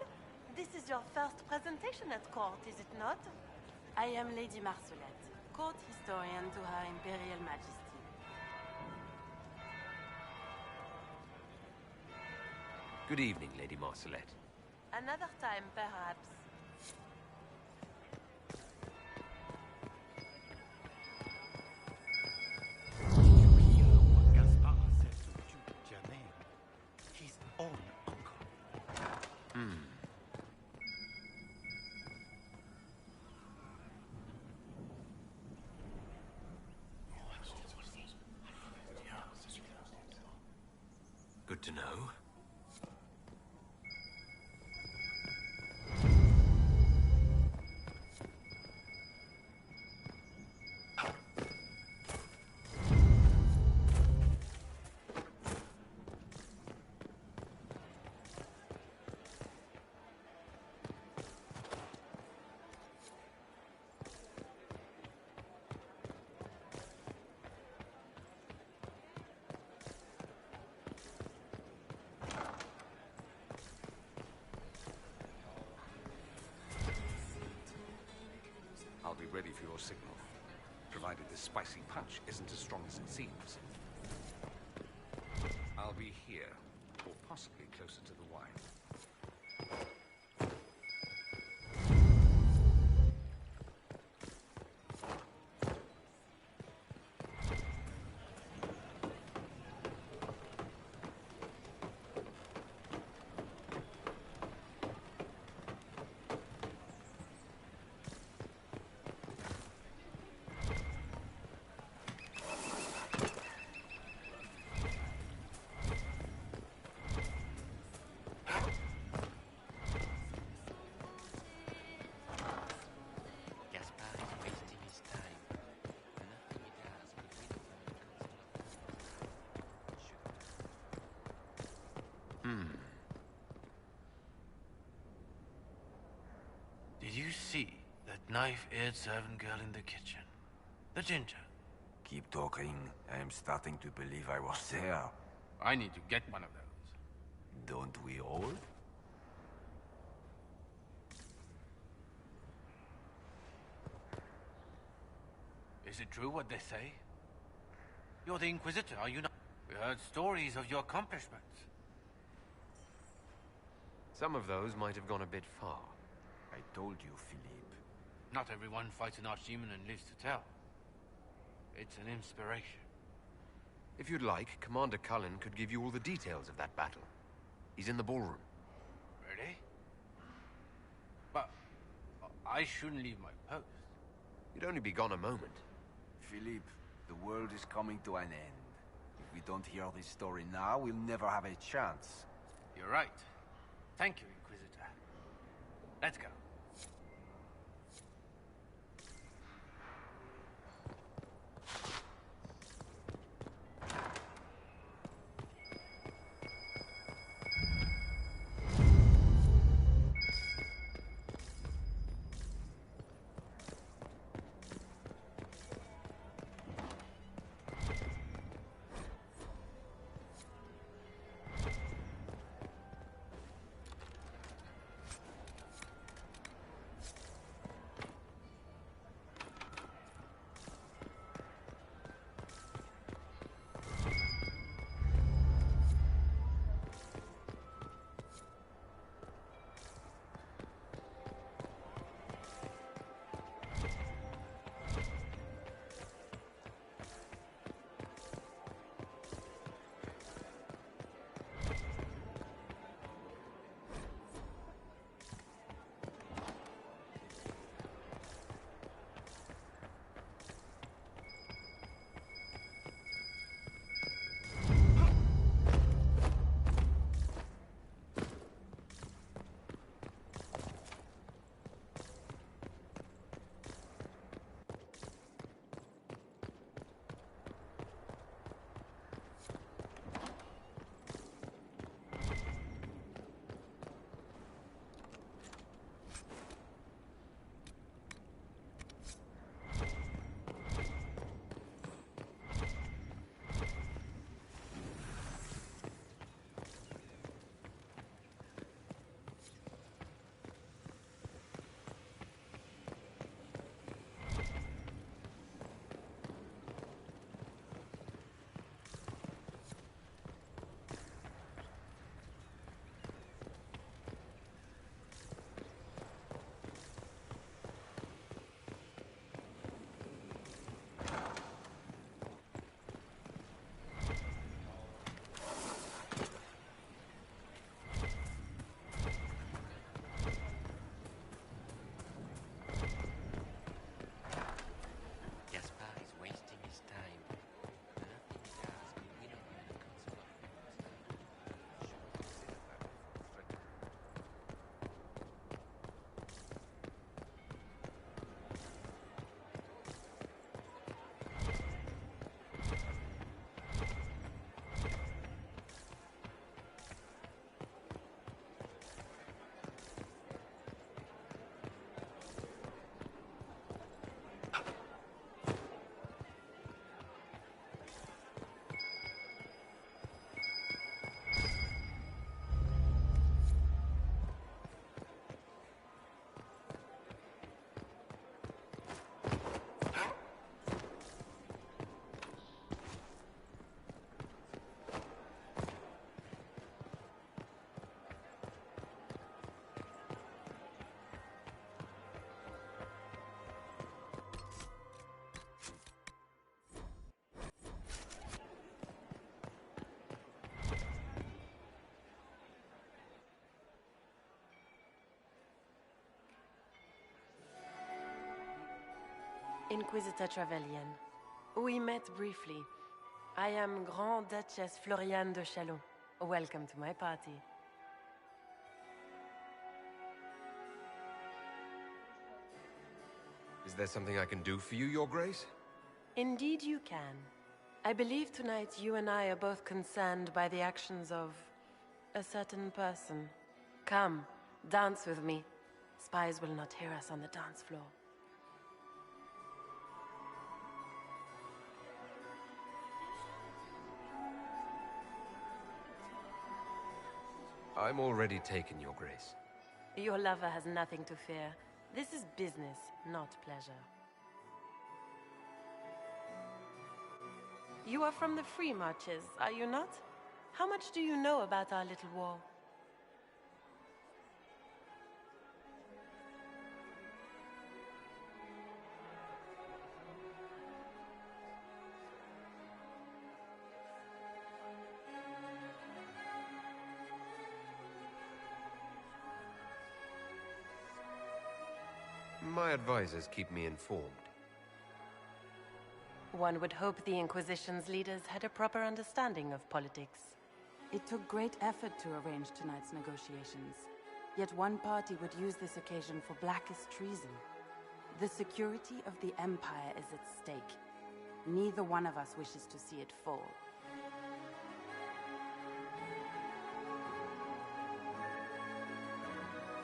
This is your first presentation at court, is it not? I am Lady Marcelette, court historian to Her Imperial Majesty. Good evening, Lady Marcelette. Another time, perhaps. Gaspard said to Duke Germain, his own uncle. Good to know. I'll be ready for your signal, provided the spicy punch isn't as strong as it seems. I'll be here, or possibly closer to the wine. Gaspard is wasting his time. Nothing it has could win over the Council of Did you see that knife-eared servant girl in the kitchen? The ginger. Keep talking. I am starting to believe I was there. I need to get one of those. Don't we all? Is it true what they say? You're the Inquisitor, are you not? We heard stories of your accomplishments. Some of those might have gone a bit far. I told you, Philippe. Not everyone fights an archdemon and lives to tell. It's an inspiration. If you'd like, Commander Cullen could give you all the details of that battle. He's in the ballroom. Really? But I shouldn't leave my post. You'd only be gone a moment. Philippe, the world is coming to an end. If we don't hear this story now, we'll never have a chance. You're right. Thank you, Inquisitor. Let's go. Inquisitor Trevelyan. We met briefly. I am Grand Duchess Floriane de Chalon. Welcome to my party. Is there something I can do for you, Your Grace? Indeed you can. I believe tonight you and I are both concerned by the actions of a certain person. Come, dance with me. Spies will not hear us on the dance floor. I'm already taken, Your Grace. Your lover has nothing to fear. This is business, not pleasure. You are from the Free Marches, are you not? How much do you know about our little war? My advisors keep me informed. One would hope the Inquisition's leaders had a proper understanding of politics. It took great effort to arrange tonight's negotiations. Yet one party would use this occasion for blackest treason. The security of the Empire is at stake. Neither one of us wishes to see it fall.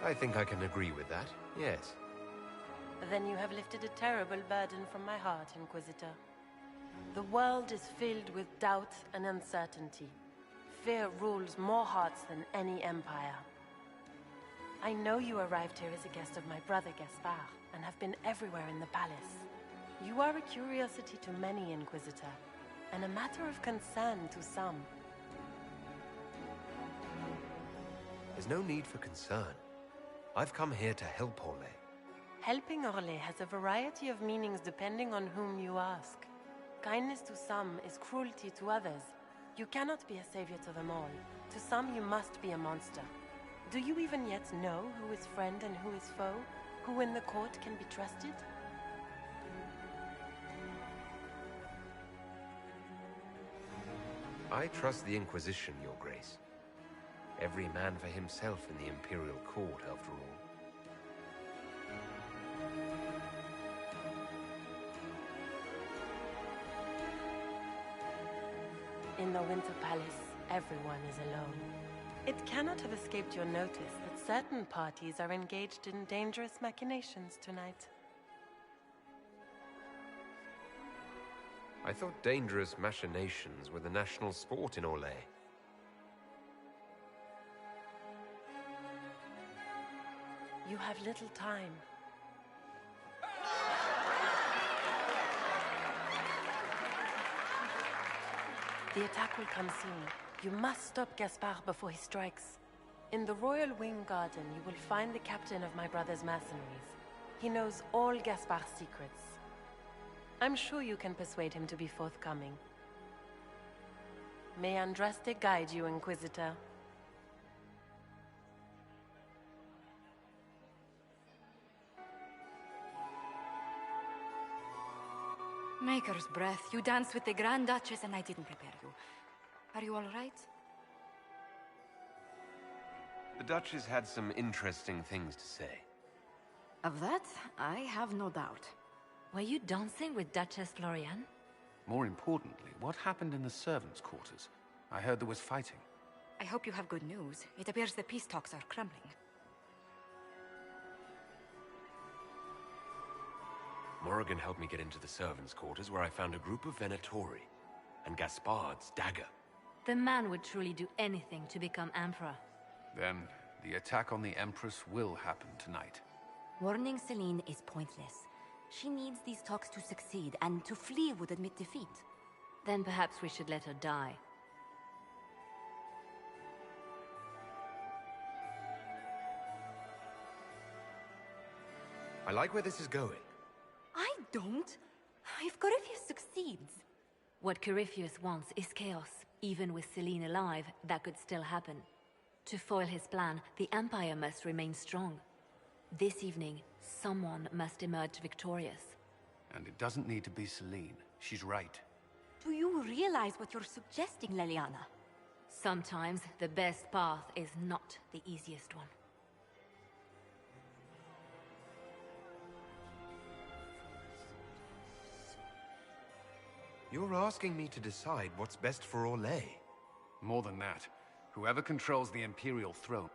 I think I can agree with that, yes. Then you have lifted a terrible burden from my heart, Inquisitor. The world is filled with doubt and uncertainty. Fear rules more hearts than any empire. I know you arrived here as a guest of my brother Gaspard, and have been everywhere in the palace. You are a curiosity to many, Inquisitor, and a matter of concern to some. There's no need for concern. I've come here to help Orlais. Helping Orlais has a variety of meanings depending on whom you ask. Kindness to some is cruelty to others. You cannot be a savior to them all. To some, you must be a monster. Do you even yet know who is friend and who is foe? Who in the court can be trusted? I trust the Inquisition, Your Grace. Every man for himself in the Imperial Court, after all. In the Winter Palace, everyone is alone. It cannot have escaped your notice that certain parties are engaged in dangerous machinations tonight. I thought dangerous machinations were the national sport in Orlais. You have little time. The attack will come soon. You must stop Gaspard before he strikes. In the Royal Wing Garden, you will find the captain of my brother's mercenaries. He knows all Gaspard's secrets. I'm sure you can persuade him to be forthcoming. May Andraste guide you, Inquisitor. Maker's breath. You danced with the Grand Duchess and I didn't prepare you. Are you all right? The Duchess had some interesting things to say. Of that, I have no doubt. Were you dancing with Duchess Floriane? More importantly, what happened in the servants' quarters? I heard there was fighting. I hope you have good news. It appears the peace talks are crumbling. Morrigan helped me get into the servants' quarters where I found a group of Venatori and Gaspard's dagger. The man would truly do anything to become Emperor. Then, the attack on the Empress will happen tonight. Warning Celine is pointless. She needs these talks to succeed, and to flee would admit defeat. Then perhaps we should let her die. I like where this is going. I don't. If Corypheus succeeds... What Corypheus wants is chaos. Even with Celine alive, that could still happen. To foil his plan, the Empire must remain strong. This evening, someone must emerge victorious. And it doesn't need to be Celine. She's right. Do you realize what you're suggesting, Leliana? Sometimes the best path is not the easiest one. You're asking me to decide what's best for Orlais. More than that, whoever controls the Imperial throne.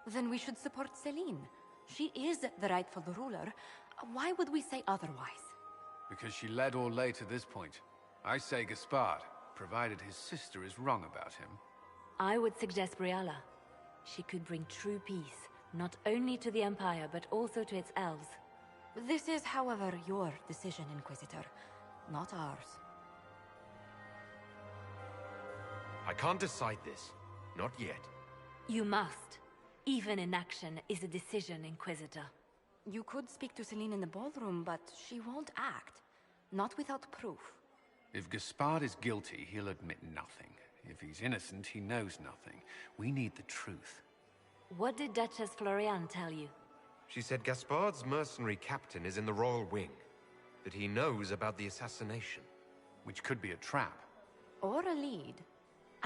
Then we should support Celine. She is the rightful ruler. Why would we say otherwise? Because she led Orlais to this point. I say Gaspard, provided his sister is wrong about him. I would suggest Briala. She could bring true peace, not only to the Empire, but also to its elves. This is, however, your decision, Inquisitor, not ours. I can't decide this. Not yet. You must. Even inaction is a decision, Inquisitor. You could speak to Celine in the ballroom, but she won't act. Not without proof. If Gaspard is guilty, he'll admit nothing. If he's innocent, he knows nothing. We need the truth. What did Duchess Florian tell you? She said Gaspard's mercenary captain is in the Royal Wing. That he knows about the assassination. Which could be a trap. Or a lead.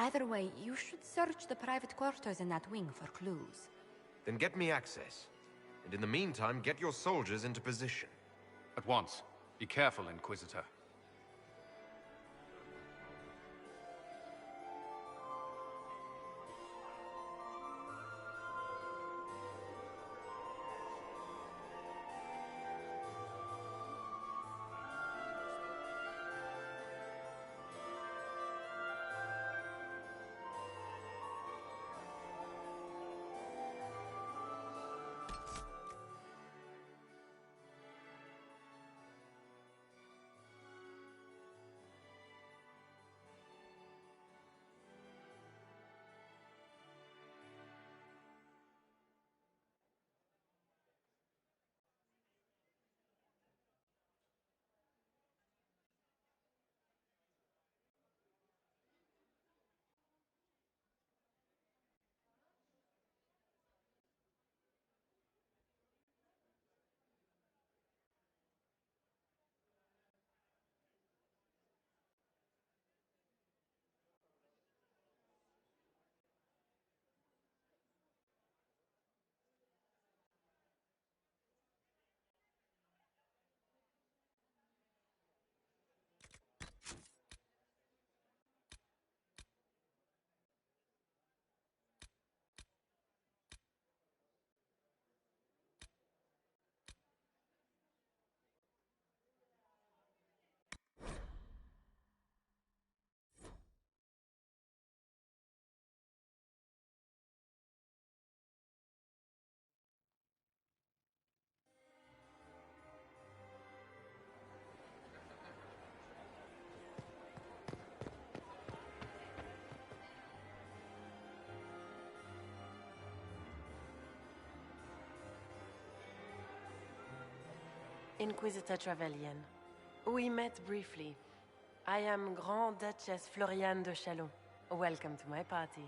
Either way, you should search the private quarters in that wing for clues. Then get me access. And in the meantime, get your soldiers into position. At once. Be careful, Inquisitor. Inquisitor Trevelyan. We met briefly. I am Grand Duchess Floriane de Chalon. Welcome to my party.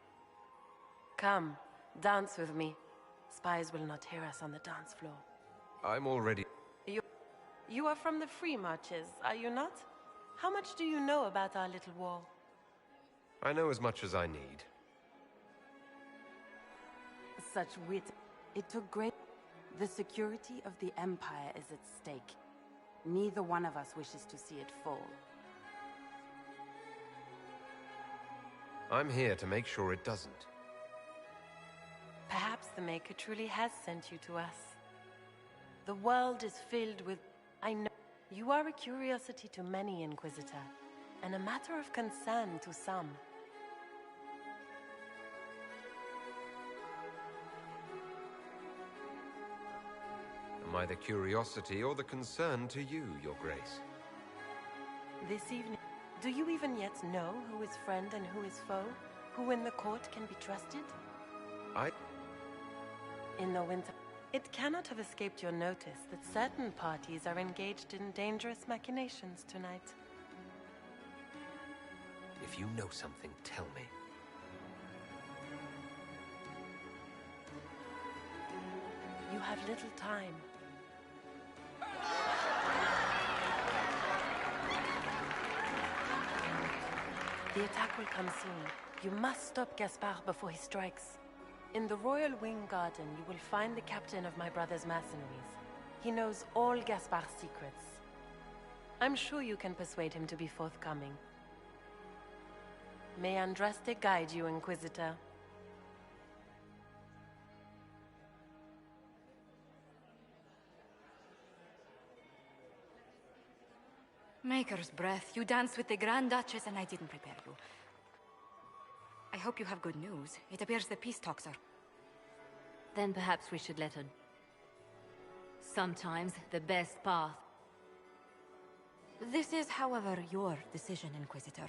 Come, dance with me. Spies will not hear us on the dance floor. I'm already... You are from the Free Marches, are you not? How much do you know about our little war? I know as much as I need. Such wit. It took great... The security of the Empire is at stake. Neither one of us wishes to see it fall. I'm here to make sure it doesn't. Perhaps the Maker truly has sent you to us. The world is filled with... I know you are a curiosity to many, Inquisitor, and a matter of concern to some. Am I the curiosity or the concern to you, Your Grace? This evening, do you even yet know who is friend and who is foe? Who in the court can be trusted? In the winter, it cannot have escaped your notice that certain parties are engaged in dangerous machinations tonight. If you know something, tell me. You have little time. The attack will come soon. You must stop Gaspard before he strikes. In the Royal Wing Garden, you will find the captain of my brother's mercenaries. He knows all Gaspard's secrets. I'm sure you can persuade him to be forthcoming. May Andraste guide you, Inquisitor. Maker's breath. You danced with the Grand Duchess and I didn't prepare you. I hope you have good news. It appears the peace talks are... Then perhaps we should let her... Sometimes the best path... This is, however, your decision, Inquisitor.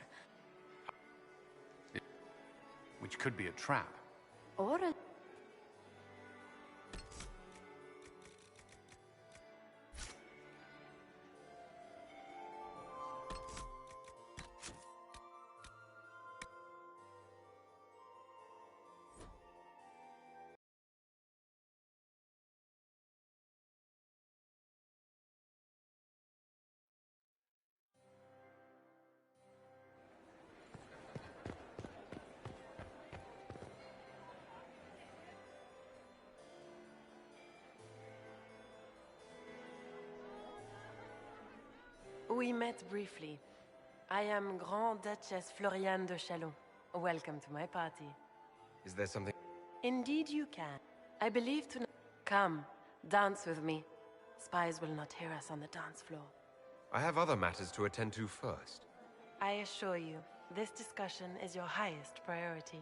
Which could be a trap. Or a... We met briefly. I am Grand Duchess Floriane de Chalon. Welcome to my party. Is there something... Indeed you can. I believe tonight... Come, dance with me. Spies will not hear us on the dance floor. I have other matters to attend to first. I assure you, this discussion is your highest priority.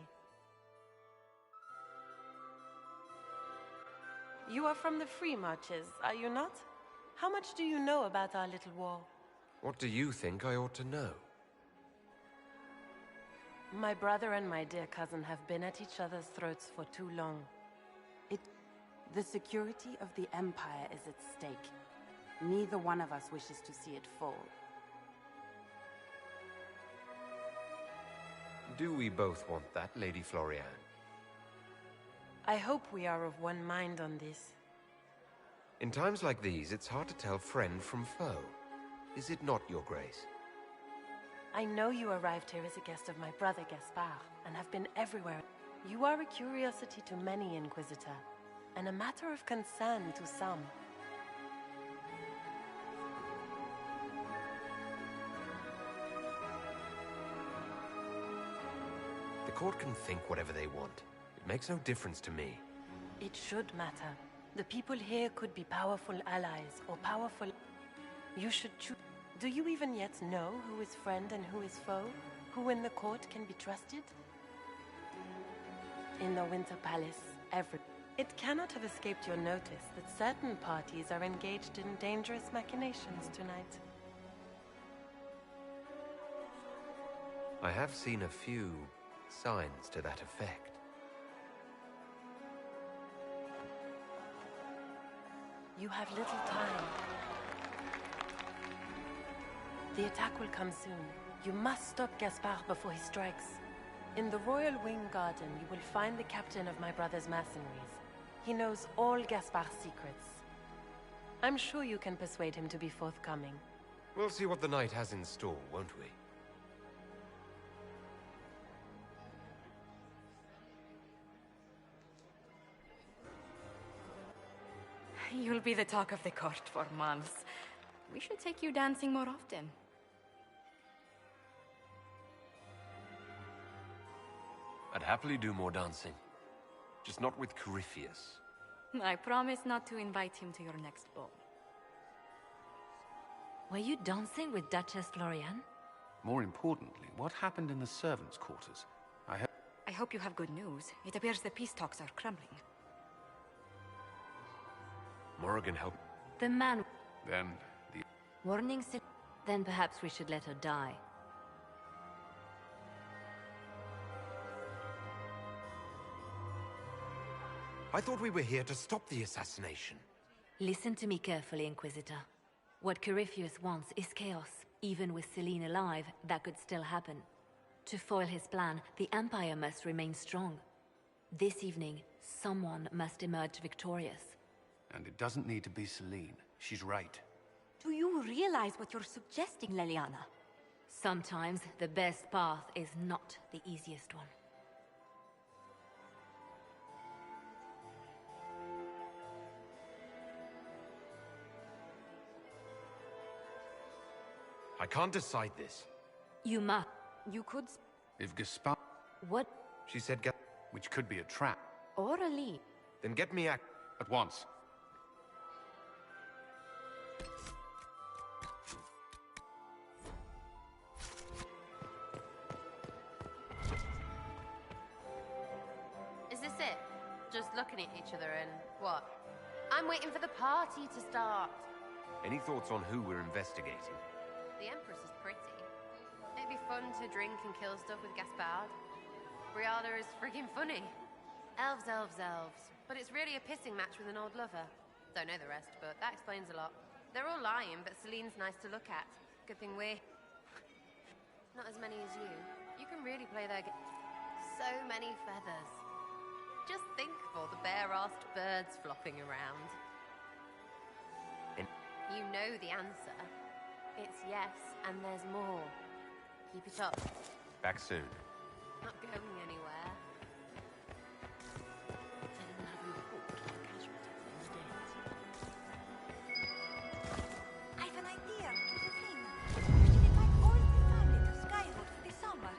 You are from the Free Marches, are you not? How much do you know about our little war? What do you think I ought to know? My brother and my dear cousin have been at each other's throats for too long. The security of the Empire is at stake. Neither one of us wishes to see it fall. Do we both want that, Lady Floriane? I hope we are of one mind on this. In times like these, it's hard to tell friend from foe. Is it not, Your Grace? I know you arrived here as a guest of my brother Gaspard, and have been everywhere. You are a curiosity to many, Inquisitor, and a matter of concern to some. The court can think whatever they want. It makes no difference to me. It should matter. The people here could be powerful allies, or powerful... You should choose. Do you even yet know who is friend and who is foe? Who in the court can be trusted? In the Winter Palace, It cannot have escaped your notice that certain parties are engaged in dangerous machinations tonight. I have seen a few signs to that effect. You have little time. The attack will come soon. You must stop Gaspard before he strikes. In the Royal Wing Garden, you will find the captain of my brother's mercenaries. He knows all Gaspard's secrets. I'm sure you can persuade him to be forthcoming. We'll see what the night has in store, won't we? You'll be the talk of the court for months. We should take you dancing more often. I'd happily do more dancing. Just not with Corypheus. I promise not to invite him to your next ball. Were you dancing with Duchess Floriane? More importantly, what happened in the servants' quarters? I hope you have good news. It appears the peace talks are crumbling. Morrigan help. The man... Then, the... Warning... Then perhaps we should let her die. I thought we were here to stop the assassination. Listen to me carefully, Inquisitor. What Corypheus wants is chaos. Even with Celine alive, that could still happen. To foil his plan, the Empire must remain strong. This evening, someone must emerge victorious. And it doesn't need to be Celine. She's right. Do you realize what you're suggesting, Leliana? Sometimes the best path is not the easiest one. I can't decide this. You must. You could... If Gaspard... What? She said which could be a trap. Or a lead. Then get me at once. Is this it? Just looking at each other and what? I'm waiting for the party to start. Any thoughts on who we're investigating? The Empress is pretty. It'd be fun to drink and kill stuff with Gaspard. Briala is friggin' funny. Elves, elves, elves. But it's really a pissing match with an old lover. Don't know the rest, but that explains a lot. They're all lying, but Celine's nice to look at. Good thing we're... not as many as you. You can really play their game. So many feathers. Just think of all the bare-assed birds flopping around. You know the answer. It's yes, and there's more. Keep it up. Back soon. Not going anywhere. I've an idea. Josephine. We should invite all the family to Skywood for the summer.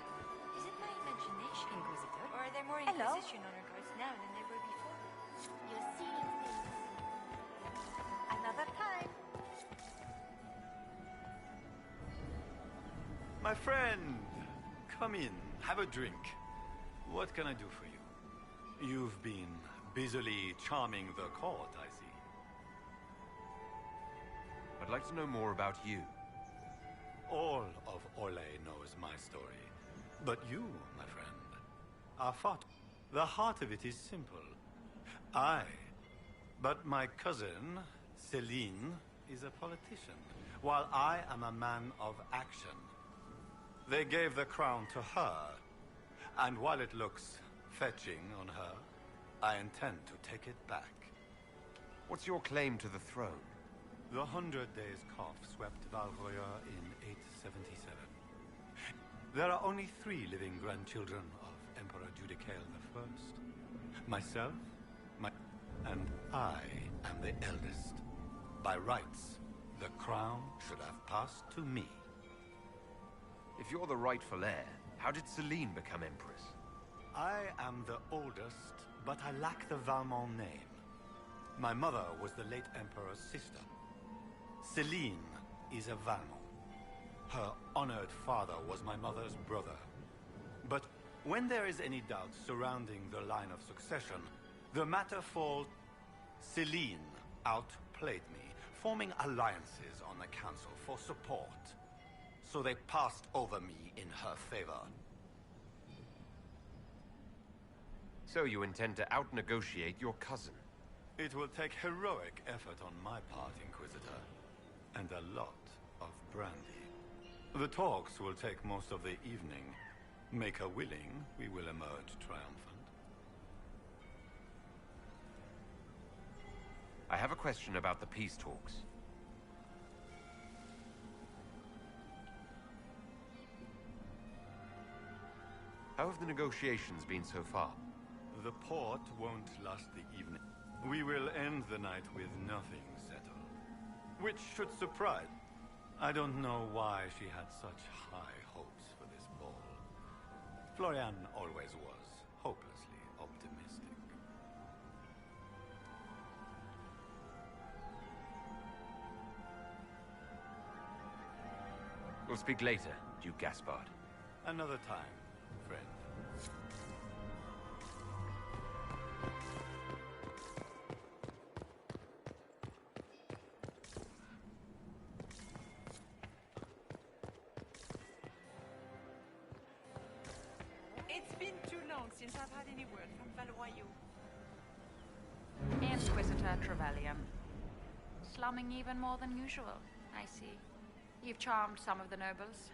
Is it my imagination, Inquisitor? Or are there more Hello? Inquisition honor guards now than there were before? You're seeing things. Another time. My friend, come in, have a drink. What can I do for you? You've been busily charming the court, I see. I'd like to know more about you. All of Orle knows my story. But you, my friend, are far... The heart of it is simple. But my cousin, Celine, is a politician, while I am a man of action. They gave the crown to her, and while it looks fetching on her, I intend to take it back. What's your claim to the throne? The 100 Days cough swept Valroya in 877. There are only 3 living grandchildren of Emperor Judicael I. Myself, and I am the eldest. By rights, the crown should have passed to me. If you're the rightful heir, how did Celine become Empress? I am the oldest, but I lack the Valmont name. My mother was the late Emperor's sister. Celine is a Valmont. Her honored father was my mother's brother. But when there is any doubt surrounding the line of succession, the matter falls. Celine outplayed me, forming alliances on the council for support. So they passed over me in her favor. So you intend to out-negotiate your cousin? It will take heroic effort on my part, Inquisitor, and a lot of brandy. The talks will take most of the evening. Make her willing, we will emerge triumphant. I have a question about the peace talks. How have the negotiations been so far? The port won't last the evening. We will end the night with nothing settled. Which should surprise. I don't know why she had such high hopes for this ball. Florian always was hopelessly optimistic. We'll speak later, Duke Gaspard. Another time, friend. It's been too long since I've had any word from Valroyo. Inquisitor Trevelyan. Slumming even more than usual, I see. You've charmed some of the nobles.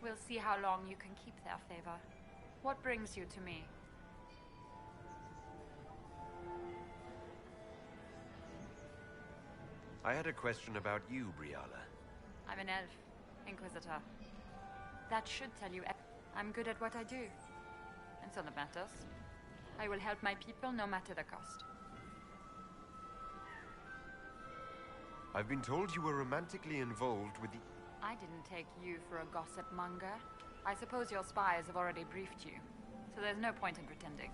We'll see how long you can keep their favor. What brings you to me? I had a question about you, Briala. I'm an elf, Inquisitor. That should tell you I'm good at what I do. And so that matters. I will help my people no matter the cost. I've been told you were romantically involved with the... I didn't take you for a gossip monger. I suppose your spies have already briefed you, so there's no point in pretending.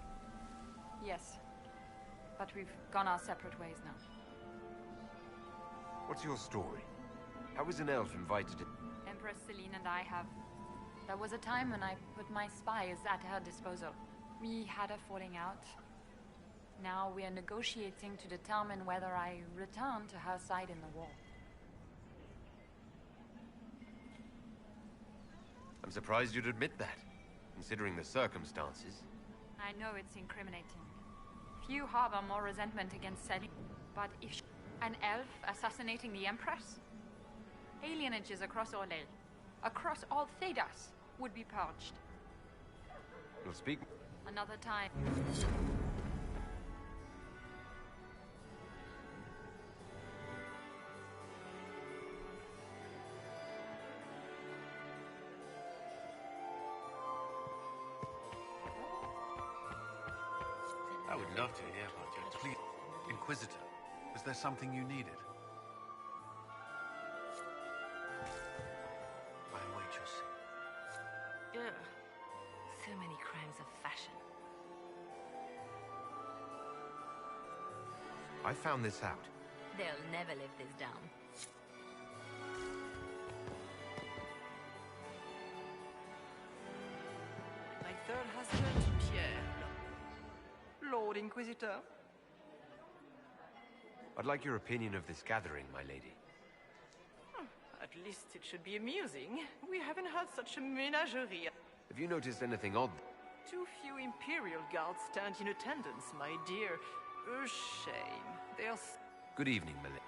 Yes, but we've gone our separate ways now. What's your story? How was an elf invited to... Empress Celine and I have... There was a time when I put my spies at her disposal. We had a falling out. Now we are negotiating to determine whether I return to her side in the war. I'm surprised you'd admit that, considering the circumstances. I know it's incriminating. Few harbor more resentment against Celine, but if an elf assassinating the Empress? Alienages across Orlais, across all Thedas, would be purged. We'll speak... Another time. I would love to hear about your please. Inquisitor, was there something you needed? I await your signal. Ugh. So many crimes of fashion. I found this out. They'll never live this down. My third husband, Pierre. Lord Inquisitor. I'd like your opinion of this gathering, my lady. At least it should be amusing. We haven't had such a menagerie. Have you noticed anything odd? Too few Imperial guards stand in attendance, my dear. A shame. They're... Good evening, my lady.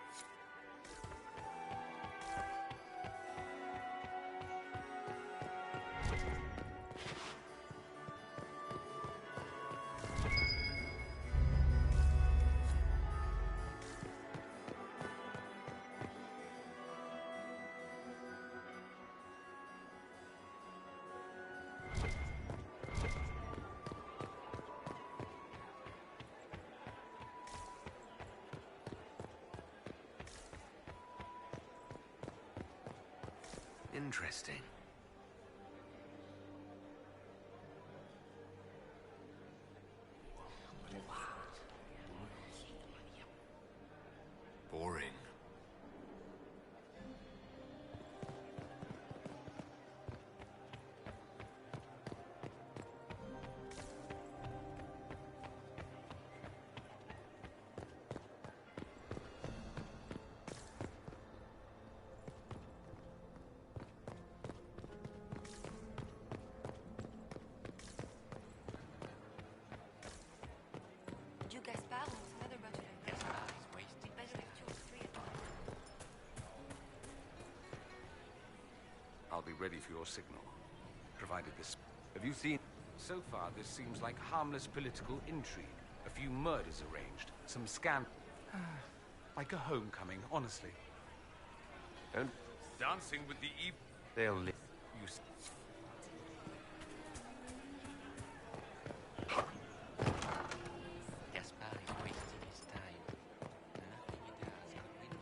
Interesting. Boring. I'll be ready for your signal, provided this... Have you seen... So far, this seems like harmless political intrigue. A few murders arranged, some scam... like a homecoming, honestly. And... Dancing with the eve... They'll live. You... Gaspard is wasting his time. Nothing he does can win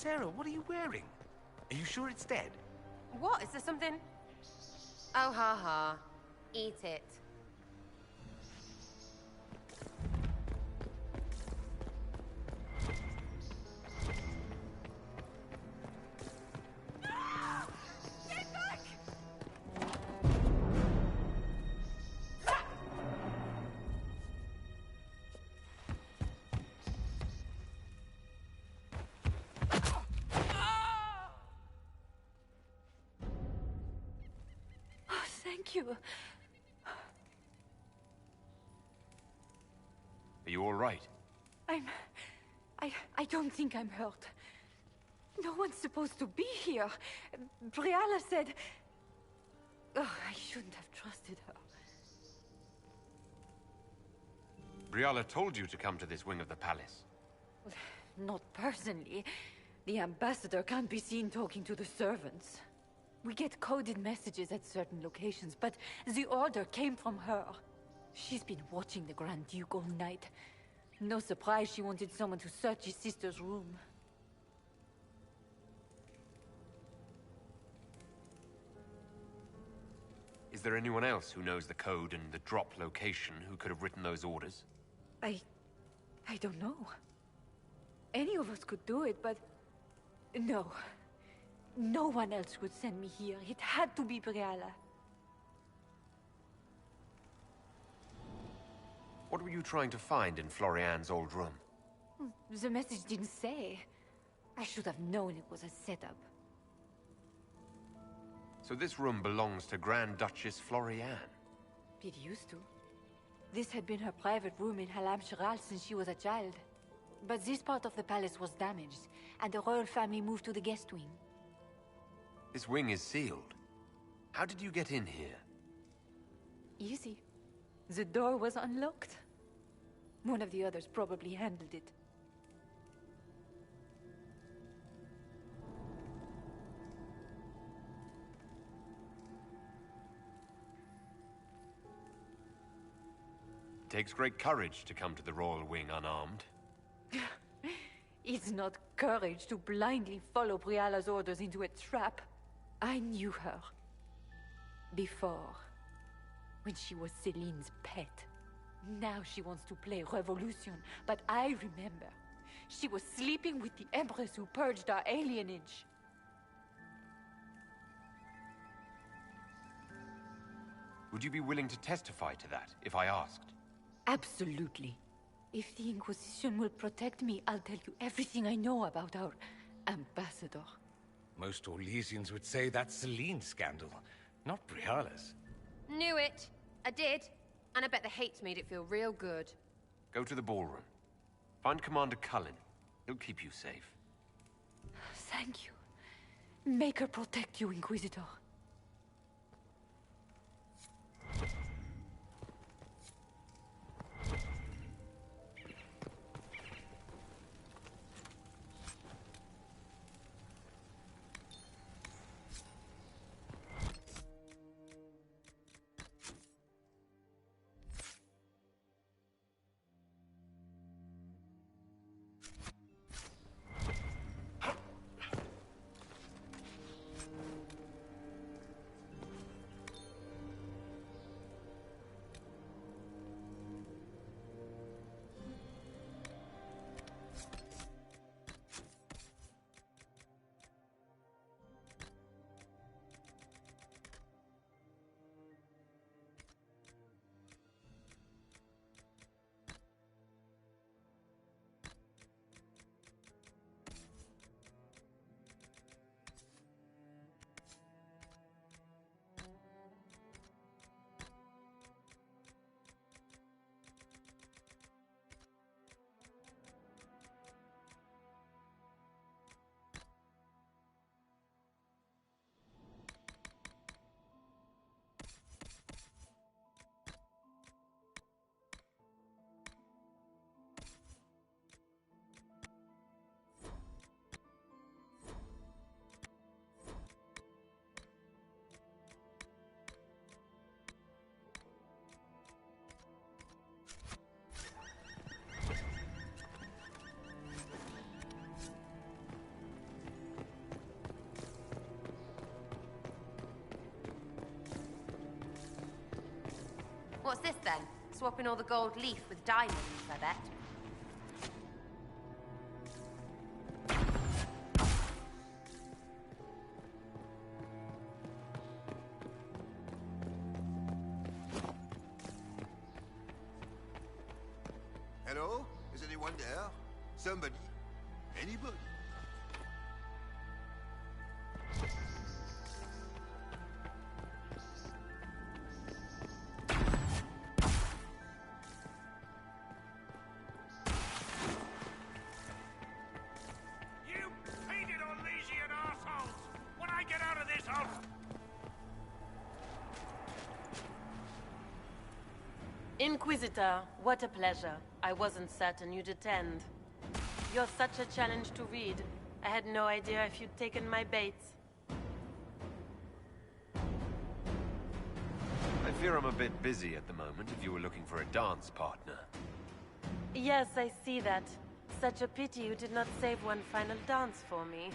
Sarah, what are you wearing? Are you sure it's dead? What? Is there something? Oh, ha ha. Eat it. Thank you. Are you all right? I don't think I'm hurt. No one's supposed to be here. Briala said... Oh, I shouldn't have trusted her. Briala told you to come to this wing of the palace. Not personally. The ambassador can't be seen talking to the servants. We get coded messages at certain locations, but the order came from her. She's been watching the Grand Duke all night. No surprise she wanted someone to search his sister's room. Is there anyone else who knows the code and the drop location who could have written those orders? I don't know. Any of us could do it, but... No. No one else would send me here. It had to be Briala. What were you trying to find in Florian's old room? The message didn't say. I should have known it was a setup. So this room belongs to Grand Duchess Florian? It used to. This had been her private room in Halam-Shiral since she was a child. But this part of the palace was damaged, and the royal family moved to the guest wing. This wing is sealed. How did you get in here? Easy. The door was unlocked. One of the others probably handled it. It takes great courage to come to the royal wing unarmed. It's not courage to blindly follow Briala's orders into a trap. I knew her. Before. When she was Celine's pet. Now she wants to play revolution, but I remember. She was sleeping with the Empress who purged our alienage. Would you be willing to testify to that, if I asked? Absolutely. If the Inquisition will protect me, I'll tell you everything I know about our ambassador. Most Orlesians would say that's Celine's scandal, not Briala's. Knew it. I did. And I bet the hates made it feel real good. Go to the ballroom. Find Commander Cullen. He'll keep you safe. Thank you. Make her protect you, Inquisitor. What's this then? Swapping all the gold leaf with diamonds, I bet. Hello? Is anyone there? Somebody? Anybody? Inquisitor, what a pleasure. I wasn't certain you'd attend. You're such a challenge to read. I had no idea if you'd taken my bait. I fear I'm a bit busy at the moment if you were looking for a dance partner. Yes, I see that. Such a pity you did not save one final dance for me.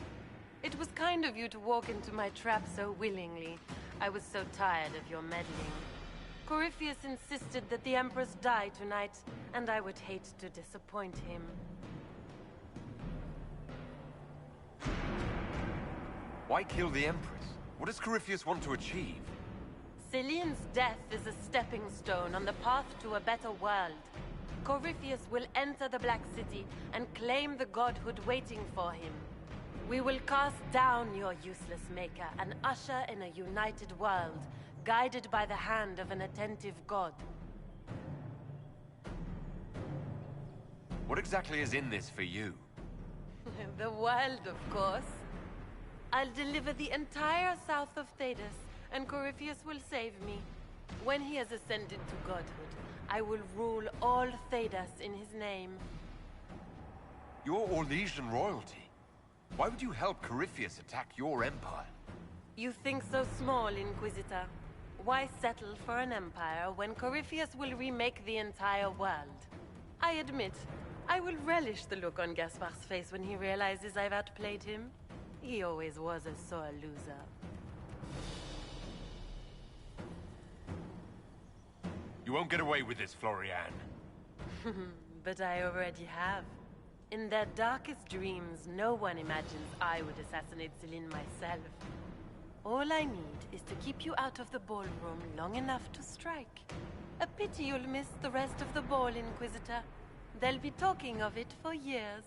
It was kind of you to walk into my trap so willingly. I was so tired of your meddling. Corypheus insisted that the Empress die tonight, and I would hate to disappoint him. Why kill the Empress? What does Corypheus want to achieve? Celine's death is a stepping stone on the path to a better world. Corypheus will enter the Black City and claim the godhood waiting for him. We will cast down your useless maker and usher in a united world, guided by the hand of an attentive god. What exactly is in this for you? The world, of course. I'll deliver the entire south of Thedas, and Corypheus will save me. When he has ascended to godhood, I will rule all Thedas in his name. You're Orlesian royalty. Why would you help Corypheus attack your empire? You think so small, Inquisitor. Why settle for an empire when Corypheus will remake the entire world? I admit, I will relish the look on Gaspard's face when he realizes I've outplayed him. He always was a sore loser. You won't get away with this, Florian. But I already have. In their darkest dreams, no one imagines I would assassinate Celine myself. All I need is to keep you out of the ballroom long enough to strike. A pity you'll miss the rest of the ball, Inquisitor. They'll be talking of it for years.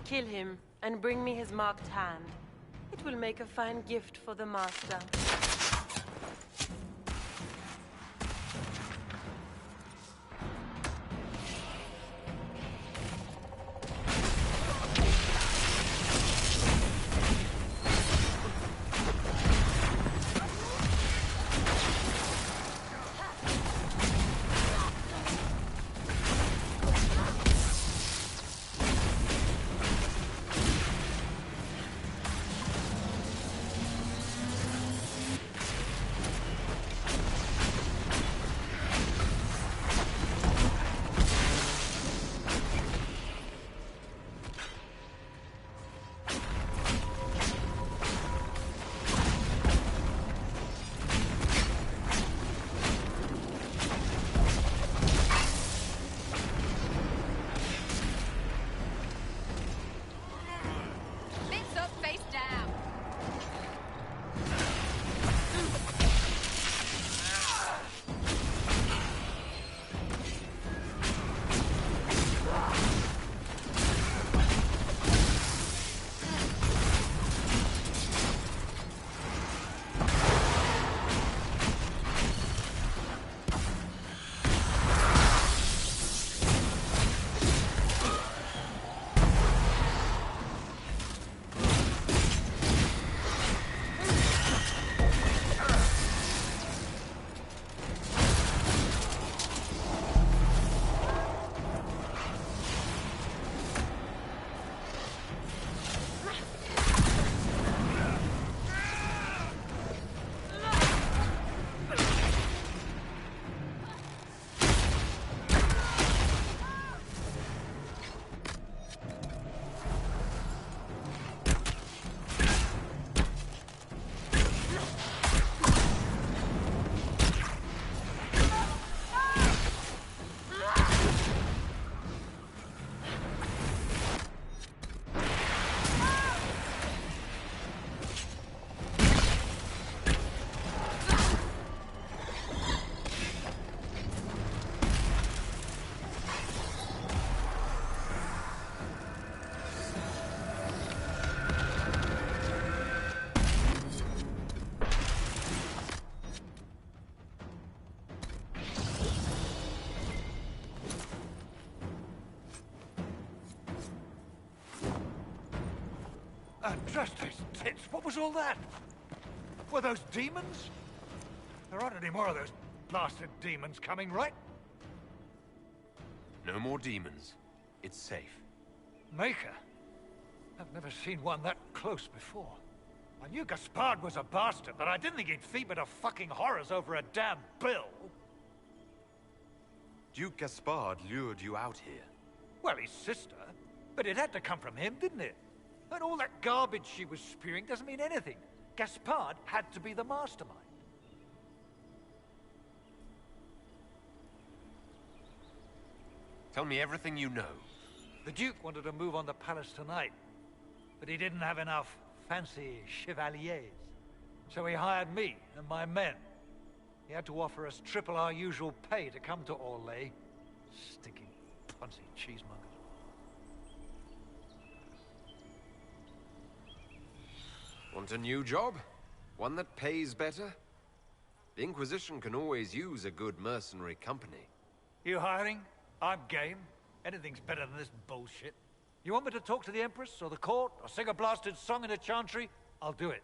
Kill him, and bring me his marked hand. It will make a fine gift for the Master. Andraste's tits, what was all that? Were those demons? There aren't any more of those blasted demons coming, right? No more demons. It's safe. Maker? I've never seen one that close before. I knew Gaspard was a bastard, but I didn't think he'd feed me to fucking horrors over a damn bill. Duke Gaspard lured you out here. Well, his sister. But it had to come from him, didn't it? And all that garbage she was spewing doesn't mean anything. Gaspard had to be the mastermind. Tell me everything you know. The Duke wanted to move on the palace tonight, but he didn't have enough fancy chevaliers. So he hired me and my men. He had to offer us triple our usual pay to come to Orlais. Stinking punsy cheesemonger. Want a new job? One that pays better? The Inquisition can always use a good mercenary company. You hiring? I'm game. Anything's better than this bullshit. You want me to talk to the Empress, or the court, or sing a blasted song in a chantry? I'll do it.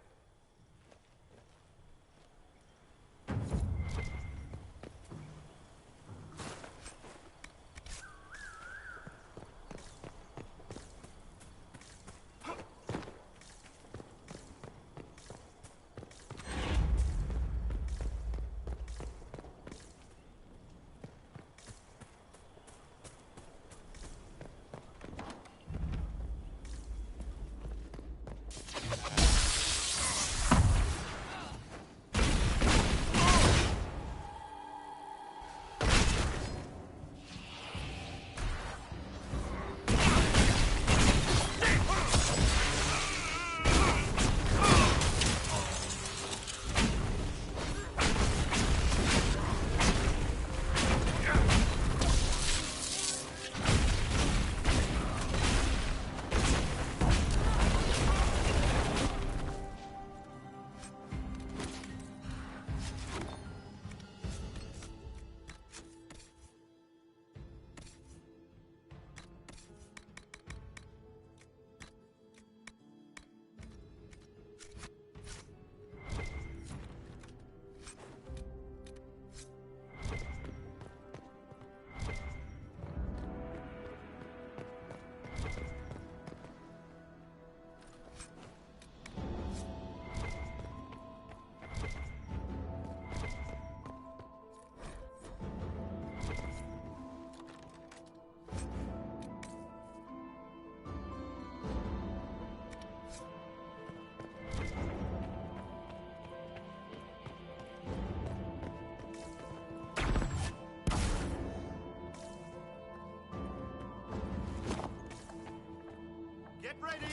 Get ready!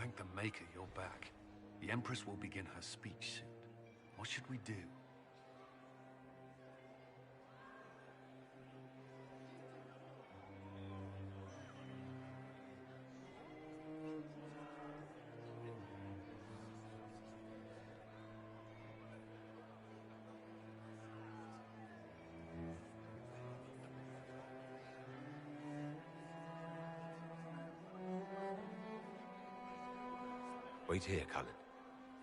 Thank the Maker you're back. The Empress will begin her speech soon. What should we do? Wait here, Cullen.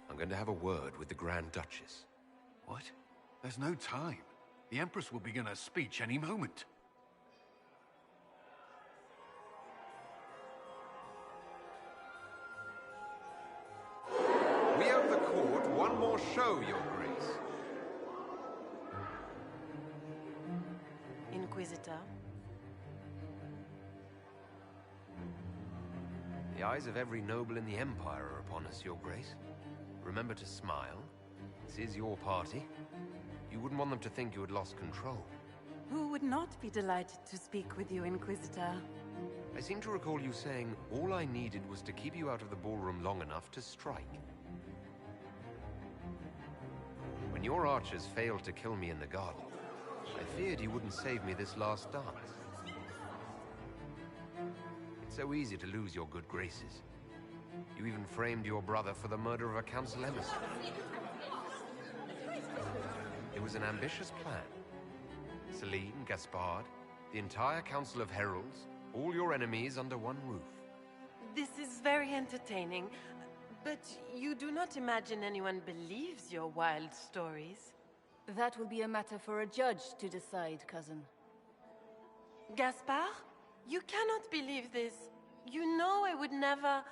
I'm going to have a word with the Grand Duchess. What? There's no time. The Empress will begin her speech any moment. We have the court one more show, Your Grace. Inquisitor. The eyes of every noble in the Empire are upon us, Your Grace. Remember to smile. This is your party. You wouldn't want them to think you had lost control. Who would not be delighted to speak with you, Inquisitor? I seem to recall you saying all I needed was to keep you out of the ballroom long enough to strike. When your archers failed to kill me in the garden, I feared you wouldn't save me this last dance. It's so easy to lose your good graces. You even framed your brother for the murder of a council emissary. It was an ambitious plan. Celine, Gaspard, the entire Council of Heralds, all your enemies under one roof. This is very entertaining, but you do not imagine anyone believes your wild stories. That will be a matter for a judge to decide, cousin. Gaspard? You cannot believe this. You know I would never...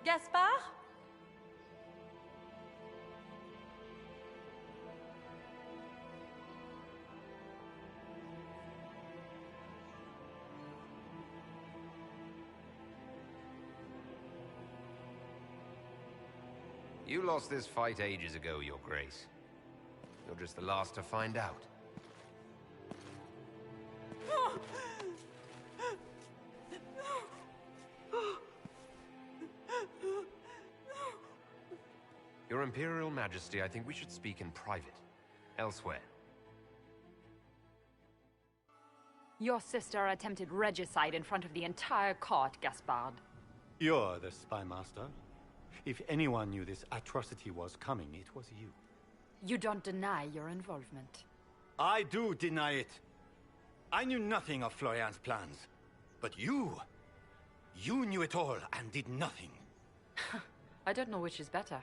Gaspard? You lost this fight ages ago, Your Grace. You're just the last to find out. Your Imperial Majesty, I think we should speak in private. Elsewhere. Your sister attempted regicide in front of the entire court, Gaspard. You're the spy master. If anyone knew this atrocity was coming, it was you. You don't deny your involvement. I do deny it. I knew nothing of Florian's plans. But you knew it all and did nothing. I don't know which is better.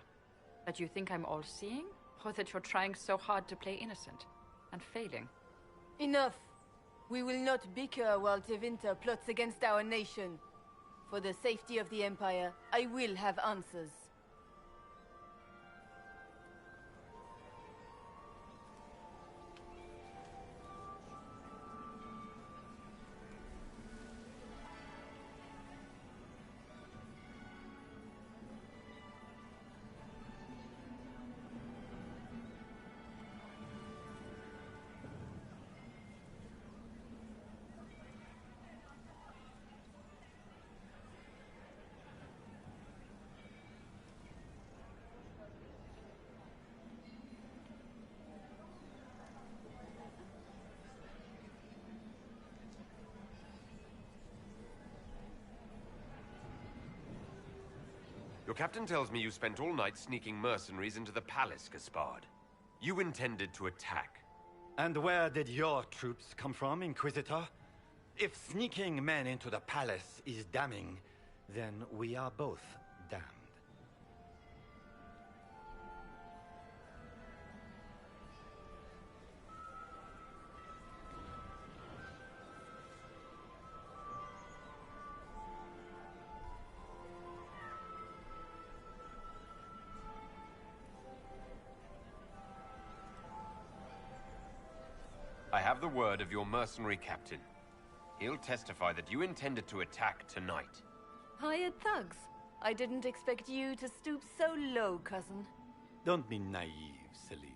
That you think I'm all-seeing, or that you're trying so hard to play innocent and failing? Enough! We will not bicker while Tevinter plots against our nation. For the safety of the Empire, I will have answers. Your captain tells me you spent all night sneaking mercenaries into the palace, Gaspard. You intended to attack. And where did your troops come from, Inquisitor? If sneaking men into the palace is damning, then we are both damned. I have the word of your mercenary captain. He'll testify that you intended to attack tonight. Hired thugs. I didn't expect you to stoop so low, cousin. Don't be naive, Celine.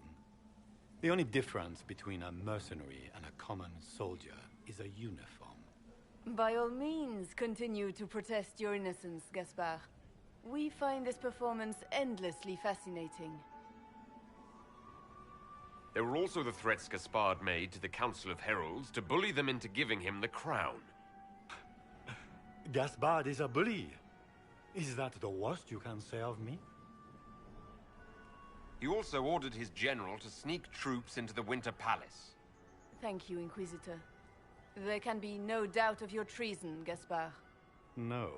The only difference between a mercenary and a common soldier is a uniform. By all means, continue to protest your innocence, Gaspard. We find this performance endlessly fascinating. There were also the threats Gaspard made to the Council of Heralds to bully them into giving him the crown. Gaspard is a bully. Is that the worst you can say of me? He also ordered his general to sneak troops into the Winter Palace. Thank you, Inquisitor. There can be no doubt of your treason, Gaspard. No,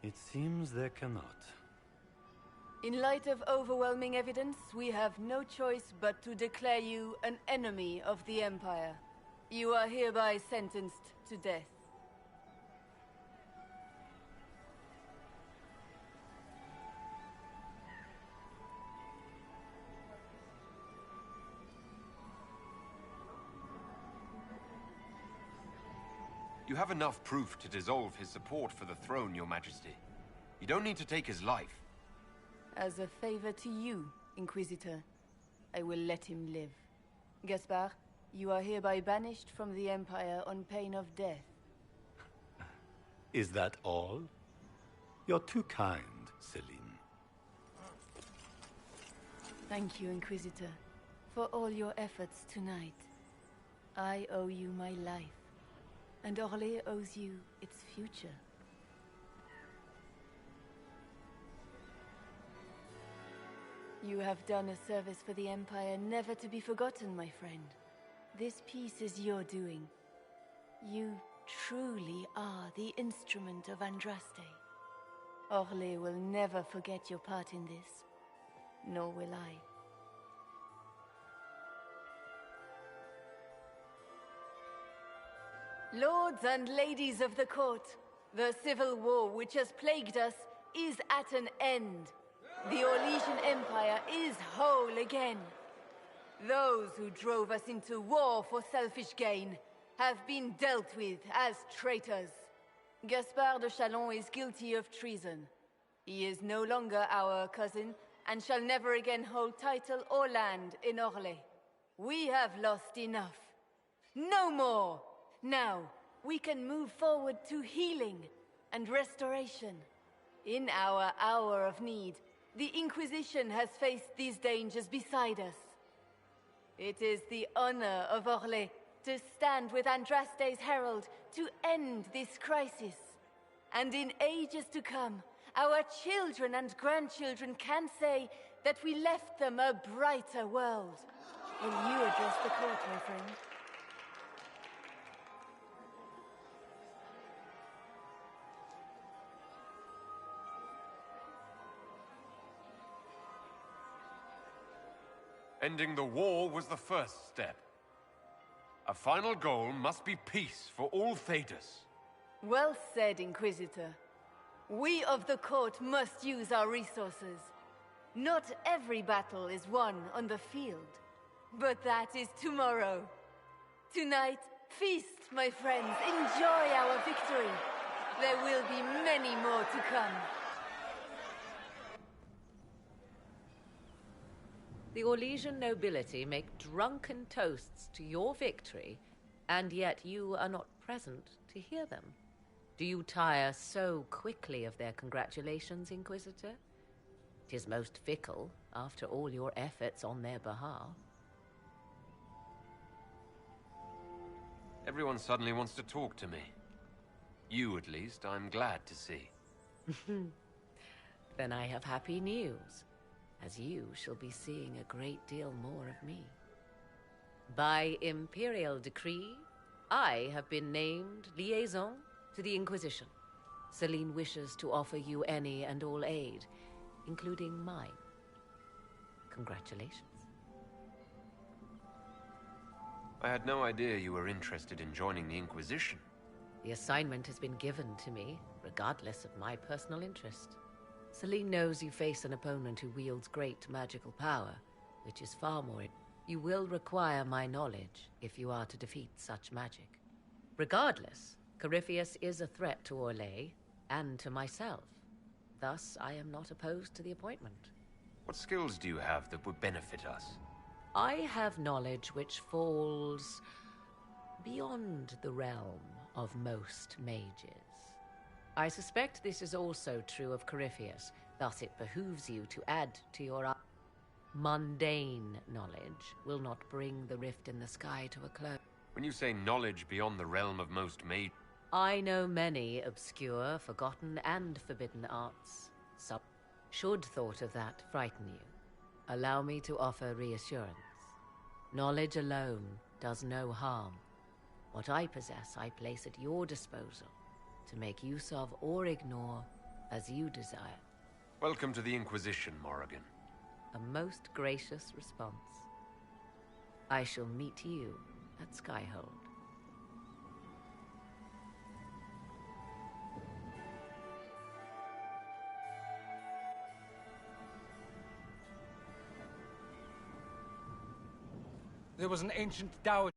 it seems there cannot. In light of overwhelming evidence, we have no choice but to declare you an enemy of the Empire. You are hereby sentenced to death. You have enough proof to dissolve his support for the throne, Your Majesty. You don't need to take his life. As a favor to you, Inquisitor, I will let him live. Gaspard, you are hereby banished from the Empire on pain of death. Is that all? You're too kind, Celine. Thank you, Inquisitor, for all your efforts tonight. I owe you my life, and Orlais owes you its future. You have done a service for the Empire never to be forgotten, my friend. This piece is your doing. You truly are the instrument of Andraste. Orlais will never forget your part in this, nor will I. Lords and ladies of the court, the civil war which has plagued us is at an end. The Orlesian Empire is whole again. Those who drove us into war for selfish gain have been dealt with as traitors. Gaspard de Chalon is guilty of treason. He is no longer our cousin and shall never again hold title or land in Orlais. We have lost enough. No more! Now, we can move forward to healing and restoration. In our hour of need, the Inquisition has faced these dangers beside us. It is the honor of Orlais to stand with Andraste's herald to end this crisis. And in ages to come, our children and grandchildren can say that we left them a brighter world. Will you address the court, my friend? Ending the war was the first step. A final goal must be peace for all Thedas. Well said, Inquisitor. We of the court must use our resources. Not every battle is won on the field, but that is tomorrow. Tonight, feast, my friends. Enjoy our victory. There will be many more to come. The Orlesian nobility make drunken toasts to your victory, and yet you are not present to hear them. Do you tire so quickly of their congratulations, Inquisitor? 'Tis most fickle, after all your efforts on their behalf. Everyone suddenly wants to talk to me. You, at least, I'm glad to see. Then I have happy news, as you shall be seeing a great deal more of me. By imperial decree, I have been named liaison to the Inquisition. Celine wishes to offer you any and all aid, including mine. Congratulations. I had no idea you were interested in joining the Inquisition. The assignment has been given to me, regardless of my personal interest. Celine knows you face an opponent who wields great magical power, which is far more... You will require my knowledge if you are to defeat such magic. Regardless, Corypheus is a threat to Orlais and to myself. Thus, I am not opposed to the appointment. What skills do you have that would benefit us? I have knowledge which falls beyond the realm of most mages. I suspect this is also true of Corypheus, thus it behooves you to add to your mundane knowledge will not bring the rift in the sky to a close. When you say knowledge beyond the realm of most mages, I know many obscure, forgotten, and forbidden arts. Should thought of that frighten you, allow me to offer reassurance. Knowledge alone does no harm. What I possess, I place at your disposal to make use of or ignore as you desire. welcome to the Inquisition, Morrigan. A most gracious response. I shall meet you at Skyhold. There was an ancient dowager